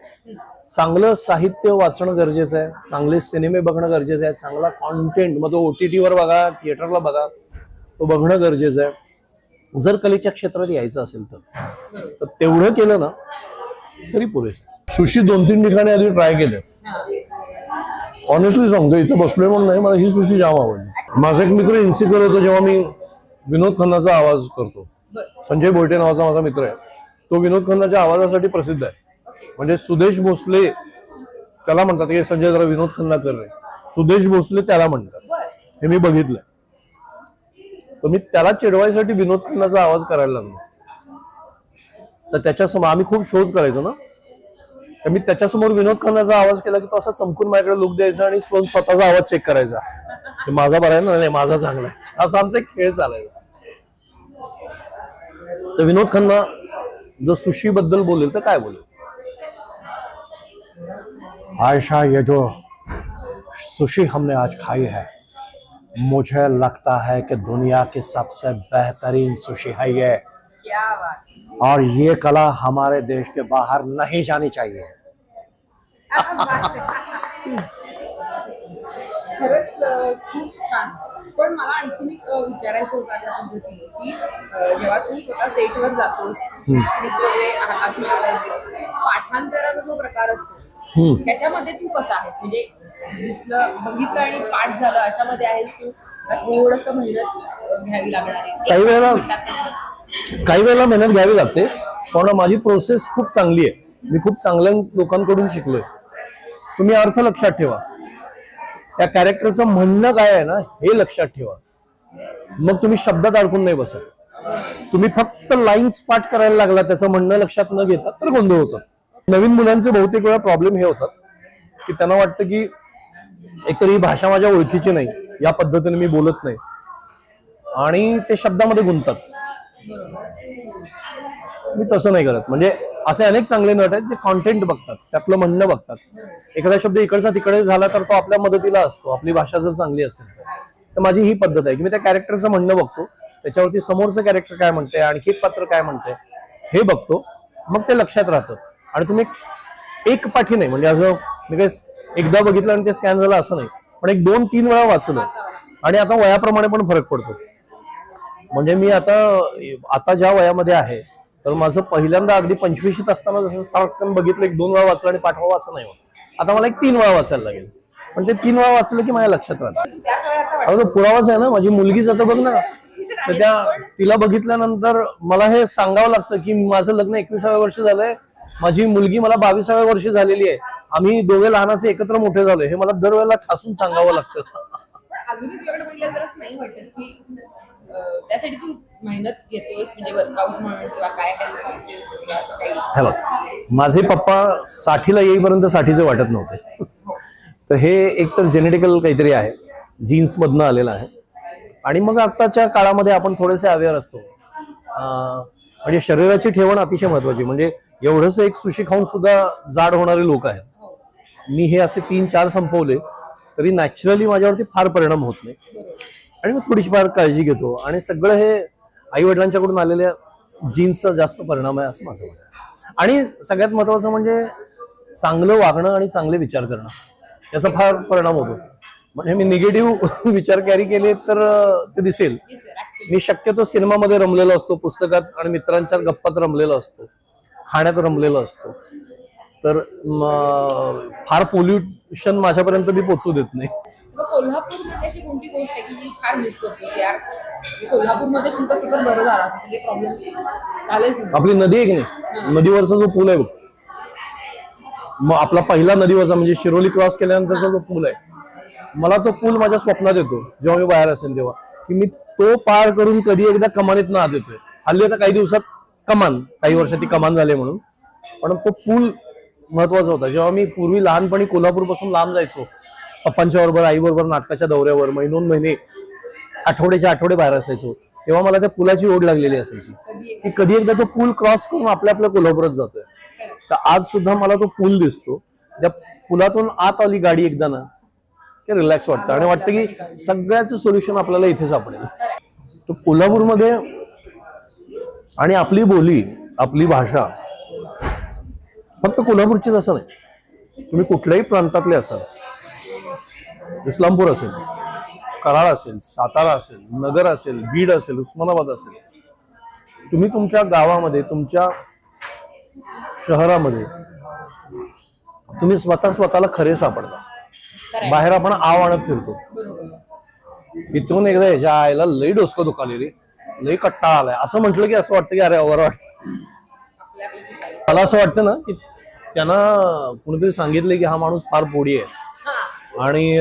चांगलं साहित्य वाचणं गरजेचं आहे, चांगले सिनेमे बघणं गरजेचं आहे, चांगला कॉन्टेंट, मग तो OTT वर बघा, थिएटरला बघा, तो बघणं गरजेचं आहे. जर कलेच्या क्षेत्रात यायचं असेल तर तेवढं केलं ना तरी पुरेसं. सुशी 2-3 ठिकाणी आधी ट्राय केले. ऑनेस्टली सांगतो, इथं बसलोय म्हणून नाही, मला ही सुशी जाम आवडली. माझा एक मित्र इन्सिक्युअर होतो जेव्हा मी विनोद खन्नाचा आवाज करतो. संजय बोलटे नावाचा माझा मित्र आहे, तो विनोद खन्नाच्या आवाजासाठी प्रसिद्ध आहे. म्हणजे सुदेश भोसले त्याला म्हणतात की संजय जरा विनोद खन्ना कर रे, सुदेश भोसले त्याला म्हणतात. हे मी बघितलंय. तर मी त्याला चिडवायसाठी विनोद खन्नाचा आवाज करायला लागलो. तर त्याच्यासमोर आम्ही खूप शोज करायचो ना, तर मी त्याच्यासमोर विनोद खन्नाचा आवाज केला की तो असा चमकून माझ्याकडे लुक द्यायचा आणि स्वतःचा आवाज चेक करायचा, माझा बरा आहे ना, नाही माझा चांगला आहे, असा आमचा एक खेळ चालायचा. तर विनोद खन्ना जो सुशी बद्दल बोलेल तर काय बोलेल? आयशा, ये जो सुशी हमने आज खाई है, मुझे लगता है कि दुनिया की सबसे बेहतरीन सुशी है ये, क्या बात. और ये कला हमारे देश के बाहर नहीं जानी चाहिए. खरंच खूप छान. पण मला आणखीन एक विचारायचं होतं अशा पद्धतीने की जेव्हा तू स्वतः सेटवर जातोस, स्क्रिप्ट वगैरे हातात मिळाला, पाठांतराचा जो प्रकार असतो त्याच्यामध्ये तू कसा आहेस? म्हणजे दिसलं, बघितलं आणि पाठ झालं अशामध्ये आहेस तू, थोडस मेहनत घ्यावी लागणार आहे? काही वेळेला मेहनत घ्यावी लागते, पण माझी प्रोसेस खूप चांगली आहे. मी खूप चांगल्या लोकांकडून शिकलोय. तुम्ही अर्थ लक्षात ठेवा, त्या कॅरेक्टरचं म्हणणं काय आहे ना हे लक्षात ठेवा. मग तुम्ही शब्दात अडकून नाही बसत. तुम्ही फक्त लाईन्स पाठ करायला लागला त्याचं म्हणणं लक्षात न घेता तर गोंधळ होतात. नवीन मुलांचे बहुतेक वेळा प्रॉब्लेम हे होतात की त्यांना वाटतं की एकतर ही भाषा माझ्या ओळखीची नाही, या पद्धतीने मी बोलत नाही, आणि ते शब्दामध्ये गुंततात. मी तसं नाही करत. म्हणजे असे अनेक चांगले नट आहेत जे कॉन्टेंट बघतात, त्यातलं म्हणणं बघतात. एखादा शब्द इकडचा तिकडे झाला तर तो आपल्या मदतीला असतो, आपली भाषा जर चांगली असेल तर. माझी ही पद्धत आहे की मी त्या कॅरेक्टरचं म्हणणं बघतो, त्याच्यावरती समोरचं कॅरेक्टर काय म्हणतंय, आणखी एक पात्र काय म्हणतंय हे बघतो, मग ते लक्षात राहतं. आणि तुम्ही एक पाठी नाही, म्हणजे असं मी काही एकदा बघितलं आणि ते स्कॅन झालं असं नाही, पण 1-2-3 वेळा वाचलं. आणि आता वयाप्रमाणे पण फरक पडतो. म्हणजे मी आता ज्या वयामध्ये आहे तर माझं पहिल्यांदा अगदी 25शीत असताना जसं सारखं बघितलं 1-2 वेळा वाचलं आणि पाठवा असं नाही होत. आता मला 3 वेळा वाचायला लागेल, पण ते 3 वेळा वाचलं की माझ्या लक्षात राहतं. अहो, तो पुरावाच आहे ना. माझी मुलगीच आता बघ ना, तर तिला बघितल्यानंतर मला हे सांगावं लागतं की माझं लग्न 21व्या वर्षी झालंय, माझी मुलगी मला 22व्या वर्षी झालेली आहे, आम्ही दोघे लहानाचे एकत्र मोठे झालोय, हे मला दरवेळेला ठासून सांगावं लागतं. अजूनही तुझ्याकडे बघितलं तर असं नाही वाटत की त्यासाठी तू मेहनत घेतोयस, म्हणजे वर्कआउट म्हणून किंवा काय किंवा असं काही? हे बघ, माझे पप्पा 60ला येईपर्यंत 60चे वाटत नव्हते. तर हे एक तर जेनेटिकल काहीतरी आहे, जीन्स मधनं आलेलं आहे. आणि मग आताच्या काळामध्ये आपण थोडेसे अवेअर असतो. म्हणजे शरीराची ठेवण अतिशय महत्वाची. म्हणजे एवढंच एक सुशी खाऊन सुद्धा जाड होणारे लोक आहेत. मी हे असे 3-4 संपवले तरी नॅचरली माझ्यावरती फार परिणाम होत नाही. आणि मग थोडीशी फार काळजी घेतो. आणि सगळं हे आई वडिलांच्याकडून आलेल्या जीन्सचा जास्त परिणाम आहे असं माझं वाटतं. आणि सगळ्यात महत्वाचं म्हणजे चांगलं वागणं आणि चांगले विचार करणं, याचा फार परिणाम होतो. म्हणजे मी निगेटिव्ह विचार कॅरी केले तर ते दिसेल. मी शक्यतो सिनेमामध्ये रमलेलो असतो, पुस्तकात आणि मित्रांच्या गप्पात रमलेलो असतो, खाण्यात रमलेलो असतो. तर फार पोल्युशन माझ्यापर्यंत मी पोचू देत नाही. कोल्हापूरमध्ये अशी कोणती गोष्ट आहे की फार मिस करतोस यार? कोल्हापूरमध्ये सुद्धा सगळं बरं झालं, असं सगळे प्रॉब्लेम झालेच नाही. आपली नदी आहे की नाही, नदीवरचा जो पूल आहे बघ, मग आपला पहिला नदीवरचा म्हणजे शिरोली क्रॉस केल्यानंतरचा जो पूल आहे, मला तो पूल माझ्या स्वप्नात येतो जेव्हा मी बाहेर असेल तेव्हा, की मी तो पार करून कधी एकदा कमानीत ना आत येतोय. हल्ली आता काही दिवसात कमान, काही वर्षात ती कमान झाली म्हणून, पण तो पूल महत्वाचा होता. जेव्हा मी पूर्वी लहानपणी कोल्हापूर पासून लांब जायचो पप्पांच्या बरोबर, आई बरोबर नाटकाच्या दौऱ्यावर, महिने आठवड्याच्या आठवडे बाहेर असायचो, तेव्हा मला त्या पुलाची ओढ लागलेली असायची की कधी एकदा तो पूल क्रॉस करून आपल्या कोल्हापुरात जातोय. तर आज सुद्धा मला तो पूल दिसतो. त्या पुलातून आत आली गाडी एकदा ना, ते रिलॅक्स वाटतं आणि वाटतं की सगळ्याचं सोल्युशन आपल्याला इथे सापडेल. तर कोल्हापूरमध्ये आणि आपली बोली, आपली भाषा फक्त कोल्हापूरचीच असं नाही, तुम्ही कुठल्याही प्रांतातले असाल, इस्लामपूर असेल, कराड असेल, सातारा असेल, नगर असेल, बीड असेल, उस्मानाबाद असेल, तुम्ही तुमच्या गावामध्ये, तुमच्या शहरामध्ये तुम्ही स्वतःला खरे सापडता. बाहेर आपण आव आणत फिरतो. इथून एकदा ह्याच्या आईला लई डोसकं दुखाले रे, लई कट्टाळा आलाय असं म्हटलं की असं वाटतं की अरे ओव्हर वाटत. मला असं वाटतं ना की त्यांना कुणीतरी सांगितलंय की हा माणूस फार पोडी आहे आणि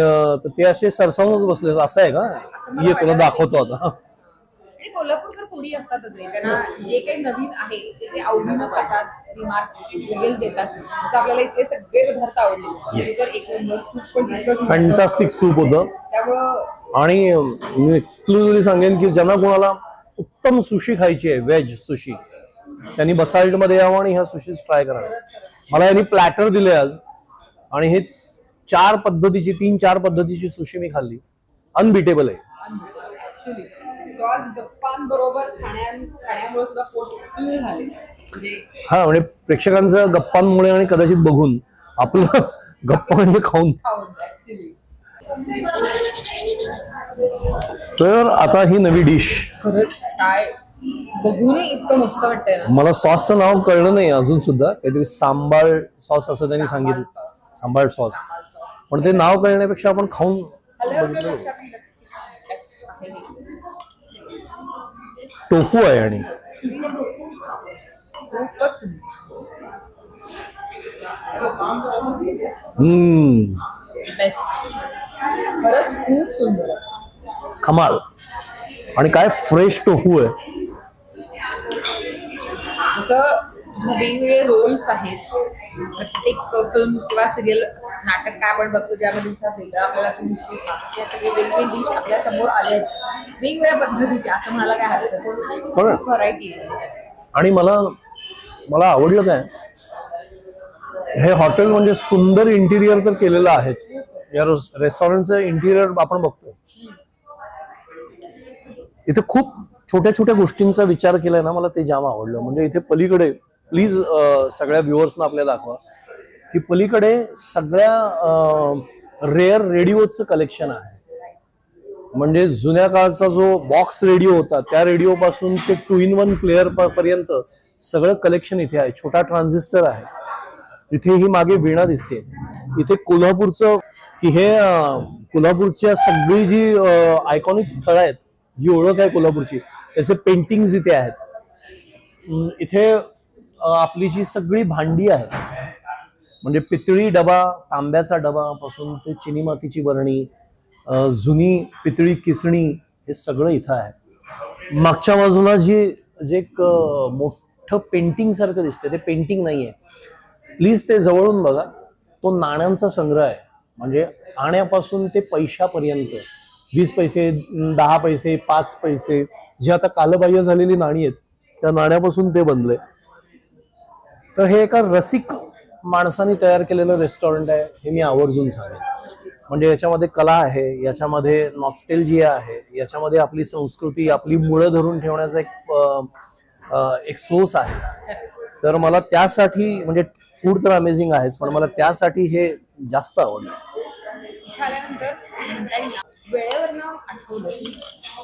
ते असे सरसावूनच बसले. असं आहे का, ये तुला दाखवतो आता. आणि कोल्हापूरकर फुडी असतातच, त्यांना जे काही नवीन आहे ते आवडीनं खातात, रिमार्क वेगळेच देतात. असं आपल्याला इथले सगळे पदार्थ आवडले. तर एक नंबर सूप पण इतकं फॅन्टास्टिक सूप होतं. त्यामुळं आणि मी एक्सक्लुझिव्हली सांगेन की ज्यांना कोणाला उत्तम सुशी खायची आहे, व्हेज सुशी, त्यांनी बसाल्ट मध्ये यावं आणि ह्या सुशीज ट्राय करा. मला यांनी प्लॅटर दिले आज आणि हे 3-4 पद्धतीची सुशी मी खाल्ली. अनबिटेबल आहे. गप्पांबरोबर खाण्यामुळे सुद्धा पोट फुल झाले. हा, म्हणजे प्रेक्षकांच्या गप्पांमुळे आणि कदाचित बघून आपलं गप्पा म्हणजे खाऊन. तर आता ही नवी डिश खरंच काय बघूनही इतकं मस्त वाटतंय ना. मला सॉसचं नाव कळलं नाही अजून सुद्धा, काहीतरी सांबाळ सॉस असं त्यांनी सांगितलं, सांबाळ सॉस. पण ते नाव कळण्यापेक्षा आपण खाऊन टोफू आहे आणि खरंच खूप सुंदर कमाल. आणि काय फ्रेश टोफू आहे. जसं वेगवेगळे रोल्स आहेत, प्रत्येक फिल्म किंवा सिरियल, नाटक काय आपण बघतो ज्यामध्ये वेगळा आपल्याला हे सगळे वेगवेगळे डिश आपल्या समोर आले आहेत, वेगवेगळ्या पद्धतीचे, असं म्हणायला काय हरकत नाही. व्हरायटी आहे. आणि मला आवडलं काय, हे हॉटेल म्हणजे सुंदर इंटिरियर तर केलेलं आहेच. या रेस्टॉरंटचं इंटिरियर आपण बघतो, इथे खूप छोट्या छोट्या गोष्टींचा विचार केलाय ना, मला ते जाम आवडलं. म्हणजे इथे पलीकडे प्लीज सगळ्या व्ह्युअर्सना आपल्या दाखवा की पलीकडे सगळ्या रेअर रेडिओचं कलेक्शन आहे. म्हणजे जुन्या काळचा जो बॉक्स रेडिओ होता त्या रेडिओ पासून ते 2-in-1 प्लेअर पर्यंत सगळं कलेक्शन इथे आहे. छोटा ट्रान्झिस्टर आहे इथे, ही मागे वीणा दिसते. इथे कोल्हापूरचं की हे कोल्हापूरच्या सगळी जी आयकॉनिक स्थळं आहेत, जी ओळख आहे कोल्हापूरची, त्याचे पेंटिंग्स इथे आहेत. इथे आपली जी सगळी भांडी आहेत, म्हणजे पितळी डबा, तांब्याचा डबा पासून ते चिनी मातीची बरणी, जुनी पितळी किसणी हे सगळं इथं आहे. मागच्या बाजूला जे एक मोठं पेंटिंग सारखं दिसतंय ते पेंटिंग नाहीये, प्लीज ते जवळून बघा. तो नाण्यांचा संग्रह आहे, म्हणजे आण्यापासून ते पैशापर्यंत 20 पैसे, 10 पैसे, 5 पैसे, जी आता कालबाह्य झालेली नाणी आहेत त्या नाण्यापासून ते बनले. तर हे एका रसिक माणसाने तयार केलेलं रेस्टॉरंट आहे, हे मी आवर्जून सांगेन. म्हणजे याच्यामध्ये कला आहे, याच्यामध्ये नॉस्टेल्जिया आहे, याच्यामध्ये आपली संस्कृती, आपली मुळं धरून ठेवण्याचा एक सोर्स आहे. तर मला त्यासाठी, म्हणजे फूड तर अमेझिंग आहेच, पण मला त्यासाठी हे जास्त आवडलं. वेळेवरनं आठवलं की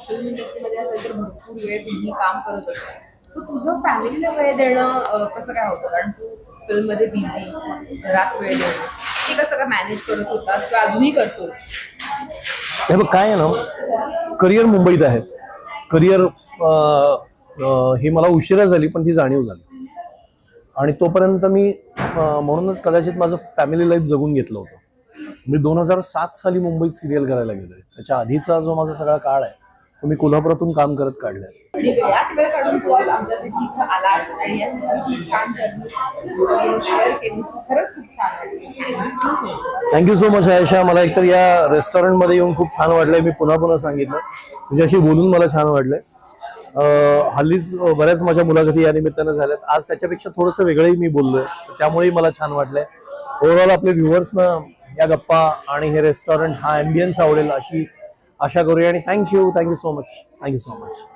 फिल्म इंडस्ट्रीमध्ये असेल तर भरपूर वेळ तुम्ही काम करत असाल, सो तुझं फॅमिलीला वेळ देणं कसं काय होतं? कारण तू फिल्ममध्ये बिझी, घरात वेळ देणं ते कसं काय मॅनेज करत होतास किंवा अजूनही करतोस? हे बघ काय आहे ना, करिअर मुंबईत आहे. करिअर ही मला उशिरा झाली, पण ती जाणीव झाली. आणि तोपर्यंत मी म्हणूनच कदाचित माझं फॅमिली लाईफ जगून घेतलं होतं. मी 2007 साली मुंबईत सिरियल करायला गेलोय. त्याच्या आधीचा जो माझा सगळा काळ आहे तो मी कोल्हापुरातून काम करत काढलाय. आणि वेळात वेळ काढून तू आज आमच्यासाठी इथं आलास आणि यासाठी खूप छान जर्नी शेअर केलीस. खरंच खूप छान वाटलं. Thank you so much Ayesha. मला एकतर या रेस्टॉरंटमध्ये येऊन खूप छान वाटलंय. मी पुन्हा पुन्हा सांगितलं, तुझ्याशी बोलून मला छान वाटलंय. हल्लीच बऱ्याच माझ्या मुलाखती या निमित्तानं झाल्यात. आज त्याच्यापेक्षा थोडंसं वेगळंही मी बोललोय, त्यामुळेही मला छान वाटलंय. ओव्हरऑल आपल्या व्ह्युअर्सना या गप्पा आणि हे रेस्टॉरंट, हा ॲम्बियन्स आवडेल अशी आशा करूया. आणि थँक्यू सो मच.